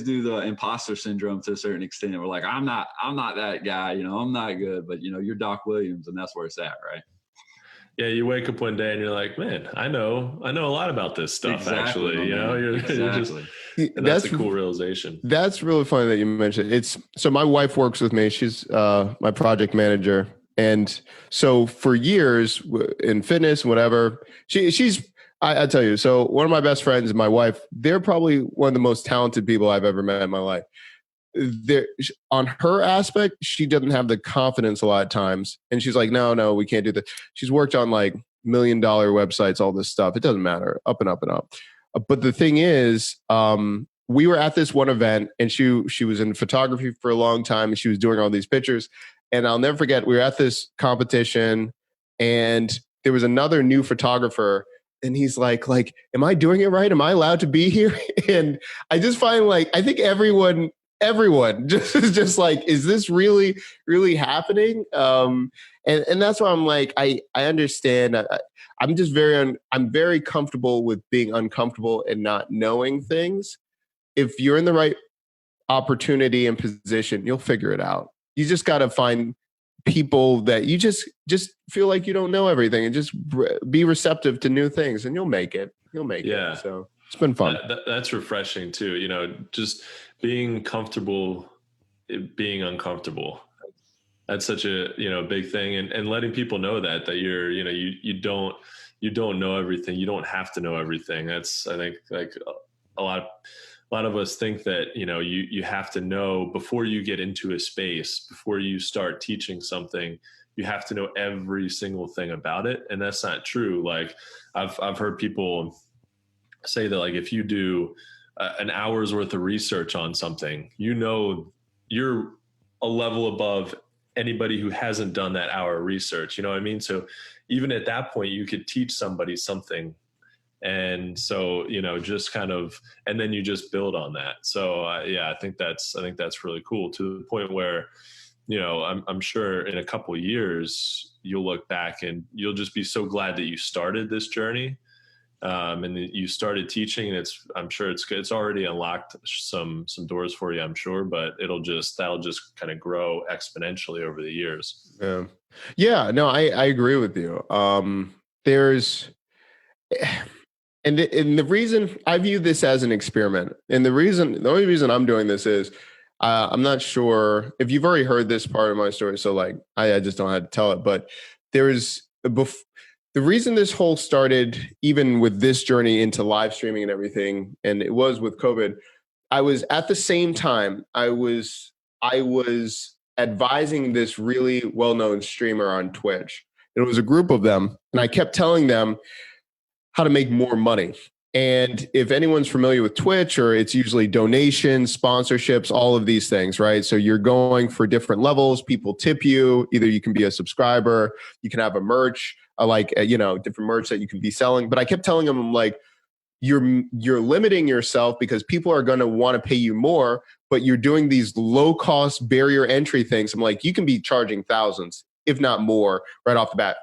do the imposter syndrome to a certain extent. We're like, I'm not that guy, I'm not good, but you're Doc Williams, and that's where it's at, right? Yeah, you wake up one day and you're like, man, I know a lot about this stuff. Exactly, actually. That's a cool realization. That's really funny that you mentioned it. So my wife works with me. She's my project manager. And so for years in fitness, whatever, she's, I tell you, so one of my best friends and my wife, they're probably one of the most talented people I've ever met in my life. On her aspect, she doesn't have the confidence a lot of times. And she's like, no, we can't do that. She's worked on like $1 million websites, all this stuff. It doesn't matter, up and up and up. But the thing is, we were at this one event, and she was in photography for a long time, and she was doing all these pictures. And I'll never forget, we were at this competition, and there was another new photographer, and he's like, am I doing it right? Am I allowed to be here? And I just find, like, I think everyone just is just like, is this really, really happening? And that's why I'm like, I understand. I'm very comfortable with being uncomfortable and not knowing things. If you're in the right opportunity and position, you'll figure it out. You just got to find people that you just feel like you don't know everything, and just be receptive to new things, and you'll make it. Yeah. So It's been fun. That's refreshing too. Just being comfortable, being uncomfortable. That's such a, big thing. And letting people know that you're, you don't know everything. You don't have to know everything. That's, I think, like a lot of us think that, you have to know before you get into a space, before you start teaching something, you have to know every single thing about it. And that's not true. Like I've heard people say that, like, if you do an hour's worth of research on something, you're a level above anybody who hasn't done that hour of research. You know what I mean? So even at that point, you could teach somebody something. And so, just kind of, and then you just build on that. So I think that's really cool, to the point where, I'm sure in a couple of years, you'll look back and you'll just be so glad that you started this journey. And you started teaching, and I'm sure it's already unlocked some doors for you, I'm sure, but that'll just kind of grow exponentially over the years. Yeah, no, I agree with you. There's, and the reason I view this as an experiment, and the only reason I'm doing this is, I'm not sure if you've already heard this part of my story. So like, I just don't have to tell it, but the reason this whole started, even with this journey into live streaming and everything, and it was with COVID, I was at the same time, I was advising this really well-known streamer on Twitch. It was a group of them, and I kept telling them how to make more money. And if anyone's familiar with Twitch, or it's usually donations, sponsorships, all of these things, right? So you're going for different levels. People tip you. Either you can be a subscriber, you can have a merch, different merch that you can be selling. But I kept telling them, like, you're limiting yourself, because people are going to want to pay you more, but you're doing these low cost barrier entry things. I'm like, you can be charging thousands, if not more, right off the bat.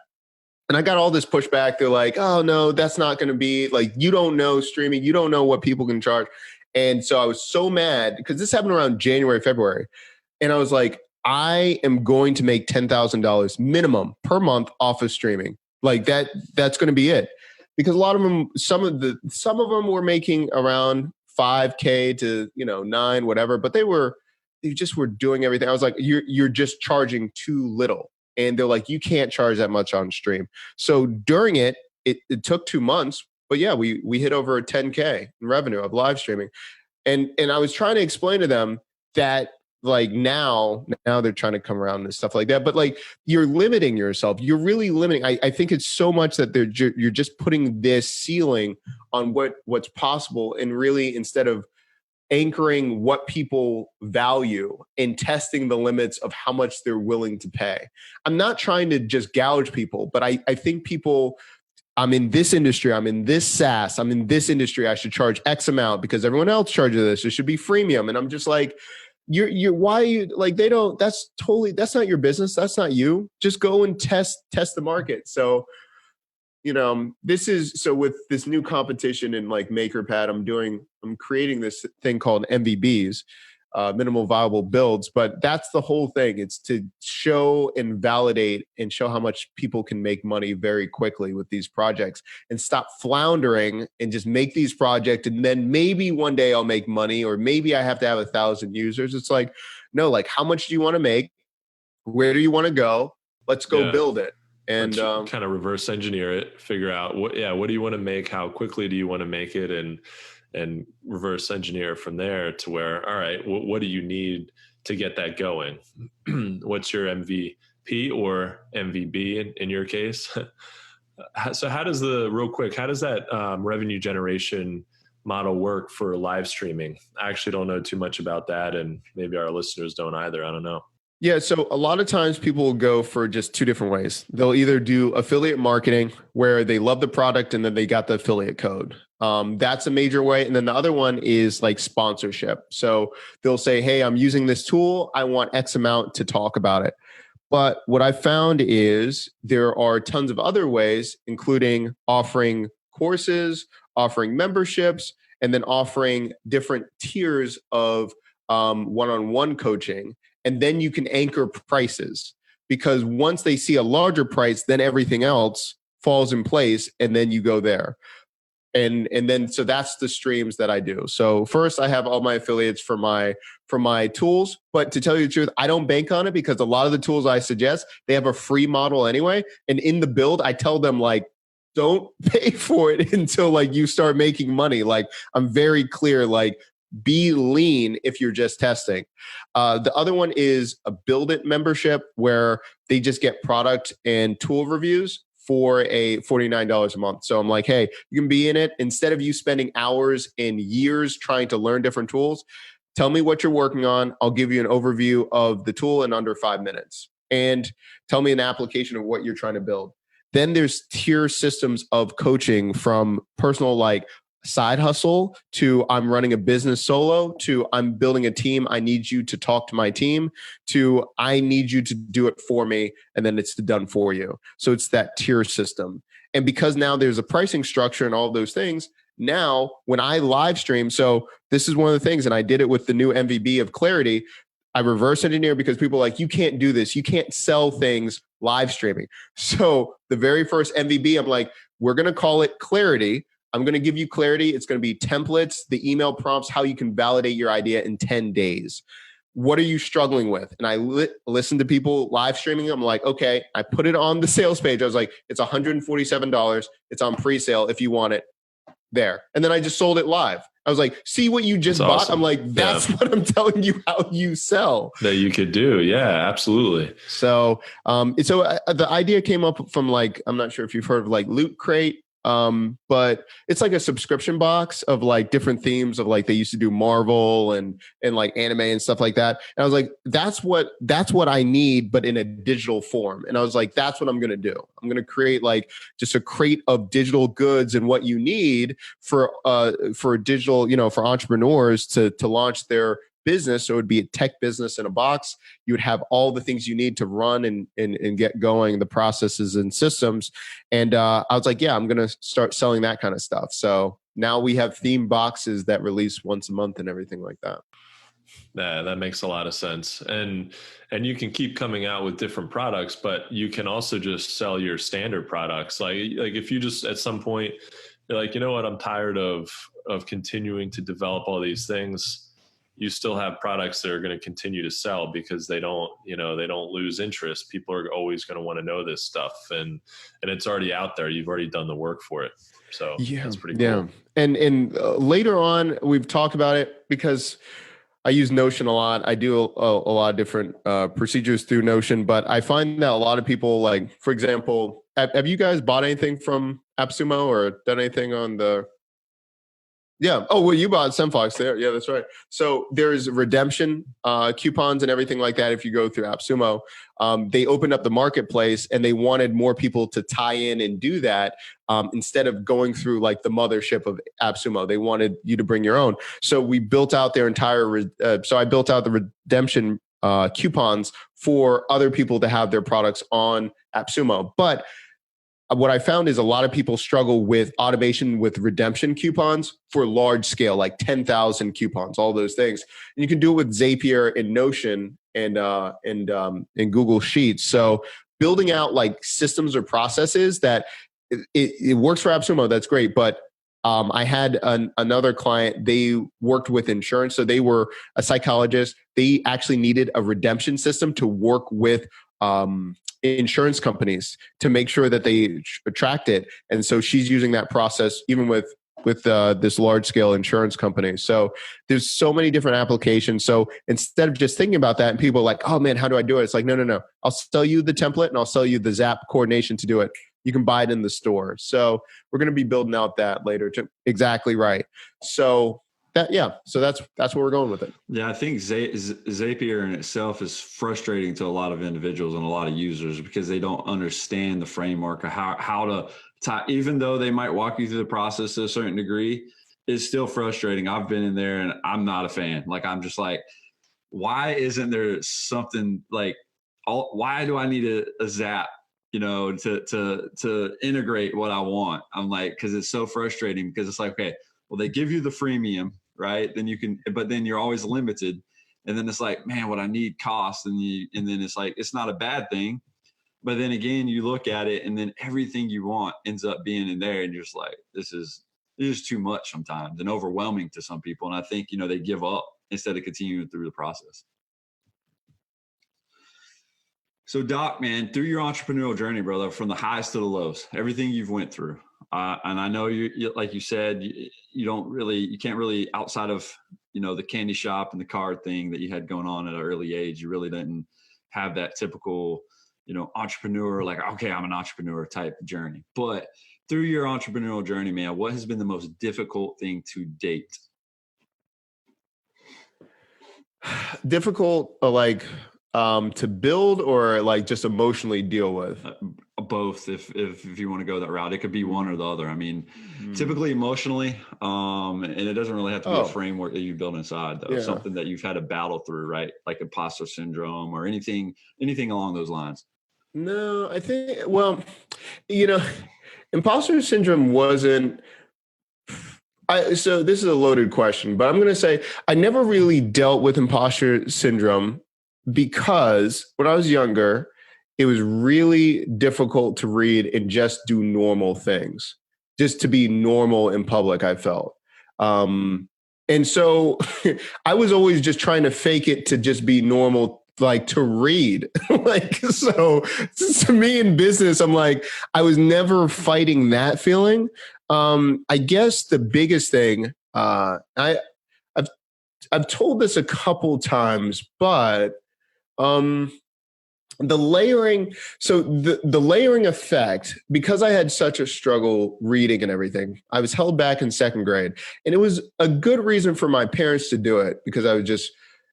And I got all this pushback. They're like, oh no, that's not going to be, like, you don't know streaming. You don't know what people can charge. And so I was so mad, because this happened around January, February. And I was like, I am going to make $10,000 minimum per month off of streaming. Like that's going to be it. Because a lot of them, some of them were making around 5K to, 9, whatever, but they just were doing everything. I was like, you're just charging too little. And they're like, you can't charge that much on stream. So during it took 2 months, but yeah, we hit over 10K in revenue of live streaming. And I was trying to explain to them that, like, now they're trying to come around and stuff like that. But like, you're limiting yourself. You're really limiting. I think it's so much that you're just putting this ceiling on what's possible. And really, instead of anchoring what people value and testing the limits of how much they're willing to pay. I'm not trying to just gouge people, but I think people, I'm in this industry, I'm in this SaaS, I'm in this industry, I should charge X amount because everyone else charges this. It should be freemium. And I'm just like, why are you, like, that's not your business. That's not you. Just go and test the market. So, with this new competition in like MakerPad, I'm creating this thing called MVBs, minimal viable builds, but that's the whole thing. It's to show and validate and show how much people can make money very quickly with these projects, and stop floundering and just make these projects. And then maybe one day I'll make money, or maybe I have to have 1,000 users. It's like, no, like, how much do you want to make? Where do you want to go? Let's go build it. And kind of reverse engineer it, figure out what do you want to make? How quickly do you want to make it? And reverse engineer from there to where, all right, what do you need to get that going? What's your MVP or MVB in your case? So how does that revenue generation model work for live streaming? I actually don't know too much about that, and maybe our listeners don't either. I don't know. Yeah, so a lot of times people will go for just two different ways. They'll either do affiliate marketing, where they love the product and then they got the affiliate code. That's a major way. And then the other one is like sponsorship. So they'll say, hey, I'm using this tool. I want X amount to talk about it. But what I found is there are tons of other ways, including offering courses, offering memberships, and then offering different tiers of one-on-one coaching. And then you can anchor prices, because once they see a larger price, then everything else falls in place, and then you go there. And then, so that's the streams that I do. So first I have all my affiliates for my tools, but to tell you the truth, I don't bank on it because a lot of the tools I suggest, they have a free model anyway. And in the build, I tell them like, don't pay for it until like you start making money. Like I'm very clear, like be lean if you're just testing. The other one is a Build It membership where they just get product and tool reviews for a $49 a month. So I'm like, hey, you can be in it. Instead of you spending hours and years trying to learn different tools, tell me what you're working on. I'll give you an overview of the tool in under 5 minutes. And tell me an application of what you're trying to build. Then there's tier systems of coaching from personal like side hustle to I'm running a business solo to I'm building a team. I need you to talk to my team to I need you to do it for me. And then it's done for you. So it's that tier system. And because now there's a pricing structure and all those things, now when I live stream, so this is one of the things, and I did it with the new MVP of Clarity. I reverse engineer because people are like, you can't do this. You can't sell things live streaming. So the very first MVP, I'm like, we're going to call it Clarity. I'm going to give you clarity. It's going to be templates, the email prompts, how you can validate your idea in 10 days. What are you struggling with? And I listened to people live streaming. I'm like, okay, I put it on the sales page. I was like, it's $147. It's on pre-sale if you want it there. And then I just sold it live. I was like, see what you just bought? Awesome. I'm like, that's what I'm telling you how you sell. That you could do. Yeah, absolutely. So, the idea came up from like, I'm not sure if you've heard of like Loot Crate. But it's like a subscription box of like different themes of like they used to do Marvel and like anime and stuff like that. And I was like, that's what I need, but in a digital form. And I was like, that's what I'm going to do. I'm going to create like just a crate of digital goods and what you need for digital, for entrepreneurs to launch their business. So it would be a tech business in a box. You would have all the things you need to run and get going, the processes and systems. And I was like, yeah, I'm going to start selling that kind of stuff. So now we have theme boxes that release once a month and everything like that. Yeah, that makes a lot of sense. And you can keep coming out with different products, but you can also just sell your standard products. Like if you just at some point you're like, you know what, I'm tired of continuing to develop all these things. You still have products that are going to continue to sell because they don't lose interest. People are always going to want to know this stuff, and it's already out there. You've already done the work for it. So that's pretty cool. Yeah. And later on, we've talked about it because I use Notion a lot. I do a lot of different procedures through Notion, but I find that a lot of people, like, for example, have you guys bought anything from AppSumo or done anything on the... Yeah. Oh, well, you bought SemFox there. Yeah, that's right. So there's redemption coupons and everything like that. If you go through AppSumo, they opened up the marketplace and they wanted more people to tie in and do that instead of going through like the mothership of AppSumo. They wanted you to bring your own. So we built out their entire. So I built out the redemption coupons for other people to have their products on AppSumo, but what I found is a lot of people struggle with automation with redemption coupons for large scale, like 10,000 coupons, all those things. And you can do it with Zapier and Notion and Google Sheets. So building out like systems or processes that it works for AppSumo, that's great. But I had another client, they worked with insurance. So they were a psychologist. They actually needed a redemption system to work with insurance companies to make sure that they attract it. And so she's using that process even with this large scale insurance company. So there's so many different applications. So instead of just thinking about that and people are like, oh man, how do I do it? It's like, no. I'll sell you the template and I'll sell you the Zap coordination to do it. You can buy it in the store. So we're going to be building out that later. Exactly right. So so that's where we're going with it. Yeah, I think Zapier in itself is frustrating to a lot of individuals and a lot of users because they don't understand the framework of how to tie. Even though they might walk you through the process to a certain degree, it's still frustrating. I've been in there and I'm not a fan. Like, I'm just like, why isn't there something like, why do I need a Zap, to integrate what I want? I'm like, because it's so frustrating because it's like, okay, well, they give you the freemium, right? Then you can, but then you're always limited. And then it's like, man, what I need costs. And then it's like, it's not a bad thing. But then again, you look at it and then everything you want ends up being in there. And you're just like, this is it's just too much sometimes and overwhelming to some people. And I think, they give up instead of continuing through the process. So Doc, man, through your entrepreneurial journey, brother, from the highs to the lows, everything you've went through, and I know you like you said, you can't really, outside of, the candy shop and the card thing that you had going on at an early age, you really didn't have that typical, entrepreneur, like, okay, I'm an entrepreneur type journey. But through your entrepreneurial journey, man, what has been the most difficult thing to date? Difficult, to build, or like just emotionally deal with? Both, if you want to go that route. It could be one or the other. I mean, typically emotionally, and it doesn't really have to be a framework that you build inside, though. Something that you've had to battle through, right? Like imposter syndrome or anything along those lines. No, I think, imposter syndrome wasn't, so this is a loaded question, but I'm going to say I never really dealt with imposter syndrome because when I was younger, it was really difficult to read and just do normal things, just to be normal in public, I felt. And so I was always just trying to fake it to just be normal, like to read. So to me in business, I'm like, I was never fighting that feeling. I guess the biggest thing, I've told this a couple times, but the layering, so the layering effect, because I had such a struggle reading and everything, I was held back in second grade, and it was a good reason for my parents to do it, because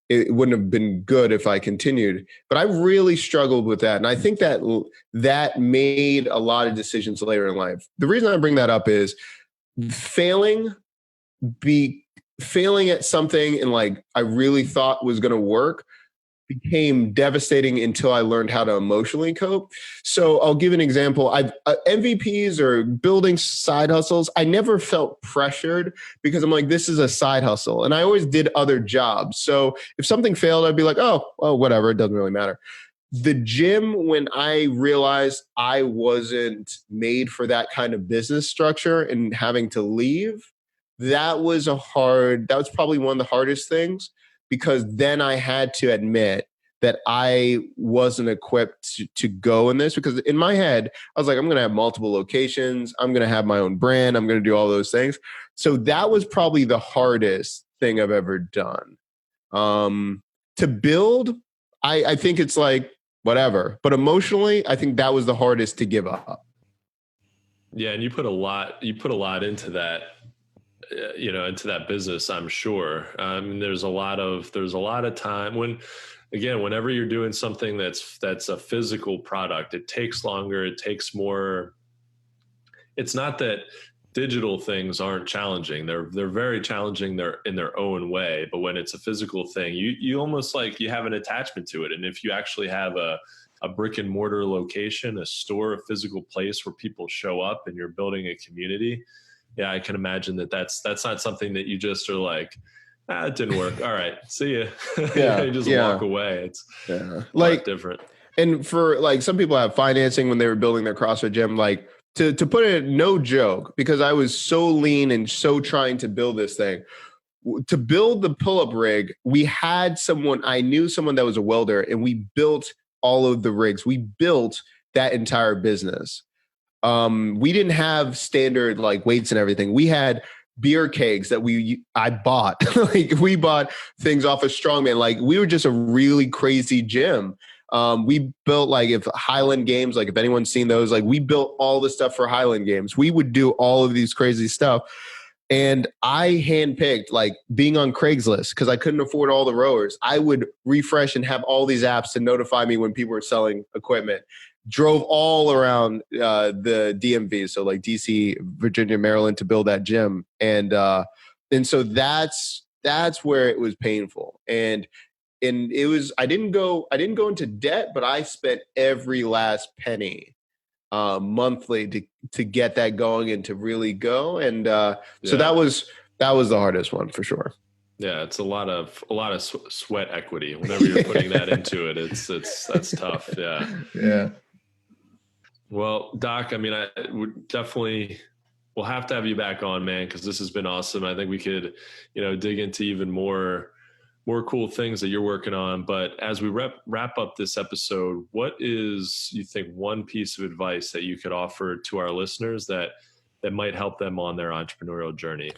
it wouldn't have been good if I continued, but I really struggled with that. And I think that made a lot of decisions later in life. The reason I bring that up is failing at something and like I really thought was going to work became devastating until I learned how to emotionally cope. So I'll give an example. MVPs or building side hustles, I never felt pressured because I'm like, this is a side hustle. And I always did other jobs. So if something failed, I'd be like, oh, whatever. It doesn't really matter. The gym, when I realized I wasn't made for that kind of business structure and having to leave, that was probably one of the hardest things, because then I had to admit that I wasn't equipped to go in this, because in my head, I was like, I'm going to have multiple locations. I'm going to have my own brand. I'm going to do all those things. So that was probably the hardest thing I've ever done. To build, I think it's like, whatever. But emotionally, I think that was the hardest to give up. Yeah. And you put a lot into that, into that business, I'm sure. There's a lot of time whenever you're doing something that's a physical product, it takes longer, it takes more. It's not that digital things aren't challenging. They're very challenging. They're in their own way. But when it's a physical thing, you almost like you have an attachment to it. And if you actually have a brick and mortar location, a store, a physical place where people show up and you're building a community, yeah, I can imagine that's not something that you just are like, it didn't work. All right, see ya. Yeah, you just walk away. It's like different. And for like some people have financing when they were building their CrossFit gym, like to put it, no joke, because I was so lean and so trying to build this thing. To build the pull-up rig, I knew someone that was a welder, and we built all of the rigs. We built that entire business. We didn't have standard like weights and everything. We had beer kegs that I bought. Like we bought things off of Strongman. Like we were just a really crazy gym. We built if Highland Games, like if anyone's seen those, like we built all the stuff for Highland Games. We would do all of these crazy stuff. And I handpicked, like being on Craigslist, because I couldn't afford all the rowers. I would refresh and have all these apps to notify me when people were selling equipment. Drove all around the DMV, so like DC, Virginia, Maryland, to build that gym. And so that's where it was painful. And it was, I didn't go into debt, but I spent every last penny monthly to get that going and to really go. And so that was the hardest one for sure. Yeah, it's a lot of sweat equity whenever you're putting that into it. That's tough. Yeah. Yeah. Well, Doc, I mean, I would definitely we'll have to have you back on, man, because this has been awesome. I think we could, dig into even more cool things that you're working on. But as we wrap up this episode, what is, you think, one piece of advice that you could offer to our listeners that might help them on their entrepreneurial journey?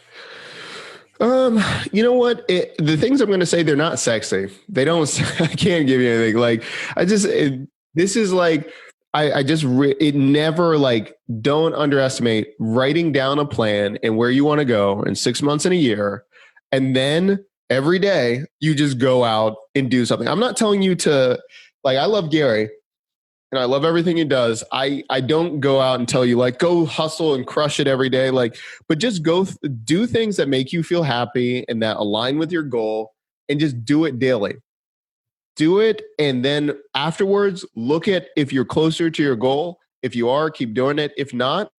You know what? The things I'm going to say, they're not sexy. They don't, I can't give you anything. Like, this is like, it never, like, don't underestimate writing down a plan and where you want to go in 6 months and a year. And then every day you just go out and do something. I'm not telling you to, like, I love Gary and I love everything he does. I don't go out and tell you, like, go hustle and crush it every day. Like, but just go do things that make you feel happy and that align with your goal, and just do it daily. Do it. And then afterwards, look at if you're closer to your goal. If you are, keep doing it. If not,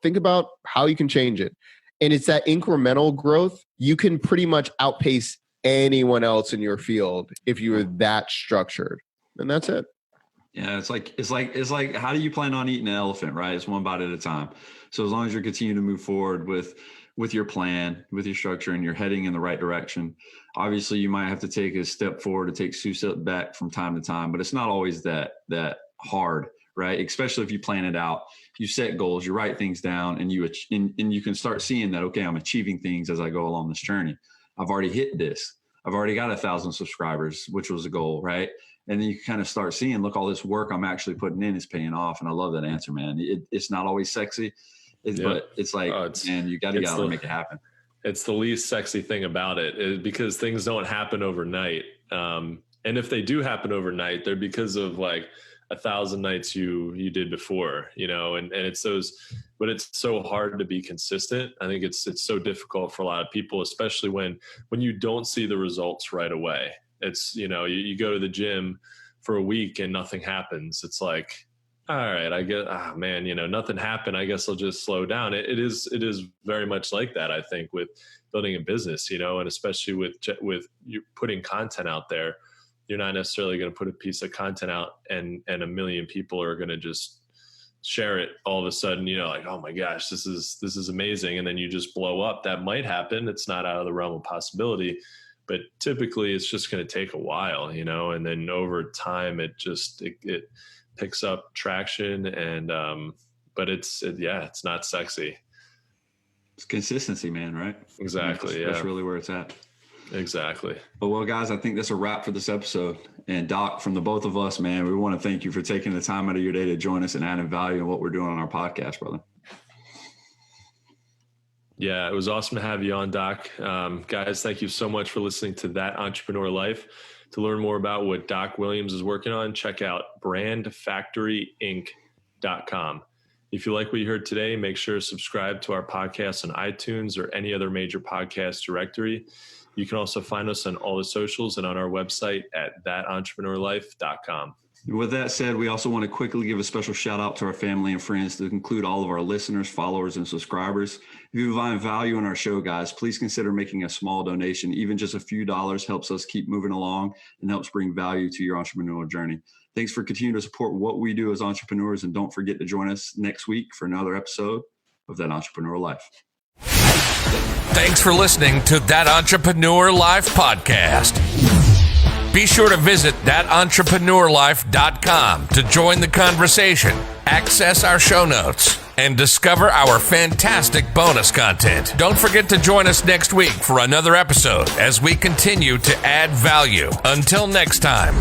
think about how you can change it. And it's that incremental growth. You can pretty much outpace anyone else in your field if you are that structured. And that's it. Yeah, it's like how do you plan on eating an elephant, right? It's one bite at a time. So as long as you're continuing to move forward with your plan, with your structure, and you're heading in the right direction, obviously you might have to take a step forward to take 2 steps back from time to time, but it's not always that hard, right? Especially if you plan it out, you set goals, you write things down, and you can start seeing that, okay, I'm achieving things as I go along this journey. I've already hit this. I've already got 1,000 subscribers, which was a goal, right? And then you kind of start seeing, look, all this work I'm actually putting in is paying off. And I love that answer, man. It's not always sexy, but it's like, man, you got to make it happen. It's the least sexy thing about it, because things don't happen overnight. And if they do happen overnight, they're because of like 1,000 nights you did before, and it's those, but it's so hard to be consistent. I think it's so difficult for a lot of people, especially when you don't see the results right away. It's, you go to the gym for a week and nothing happens. It's like, all right, I guess, man, nothing happened. I guess I'll just slow down. It is very much like that, I think, with building a business, and especially with you putting content out there. You're not necessarily going to put a piece of content out and 1 million people are going to just share it all of a sudden, like, oh my gosh, this is amazing. And then you just blow up. That might happen. It's not out of the realm of possibility. But typically it's just going to take a while, and then over time it picks up traction, and but it's not sexy. It's consistency, man, right? Exactly. That's really where it's at. Exactly. Well, guys, I think that's a wrap for this episode. And Doc, from the both of us, man, we want to thank you for taking the time out of your day to join us and adding value in what we're doing on our podcast, brother. Yeah, it was awesome to have you on, Doc. Guys, thank you so much for listening to That Entrepreneur Life. To learn more about what Doc Williams is working on, check out brandfactoryinc.com. If you like what you heard today, make sure to subscribe to our podcast on iTunes or any other major podcast directory. You can also find us on all the socials and on our website at thatentrepreneurlife.com. With that said, we also want to quickly give a special shout out to our family and friends, to include all of our listeners, followers, and subscribers. If you find value in our show, guys, please consider making a small donation. Even just a few dollars helps us keep moving along and helps bring value to your entrepreneurial journey. Thanks for continuing to support what we do as entrepreneurs, and don't forget to join us next week for another episode of That Entrepreneur Life. Thanks for listening to That Entrepreneur Life podcast. Be sure to visit thatentrepreneurlife.com to join the conversation, access our show notes, and discover our fantastic bonus content. Don't forget to join us next week for another episode as we continue to add value. Until next time.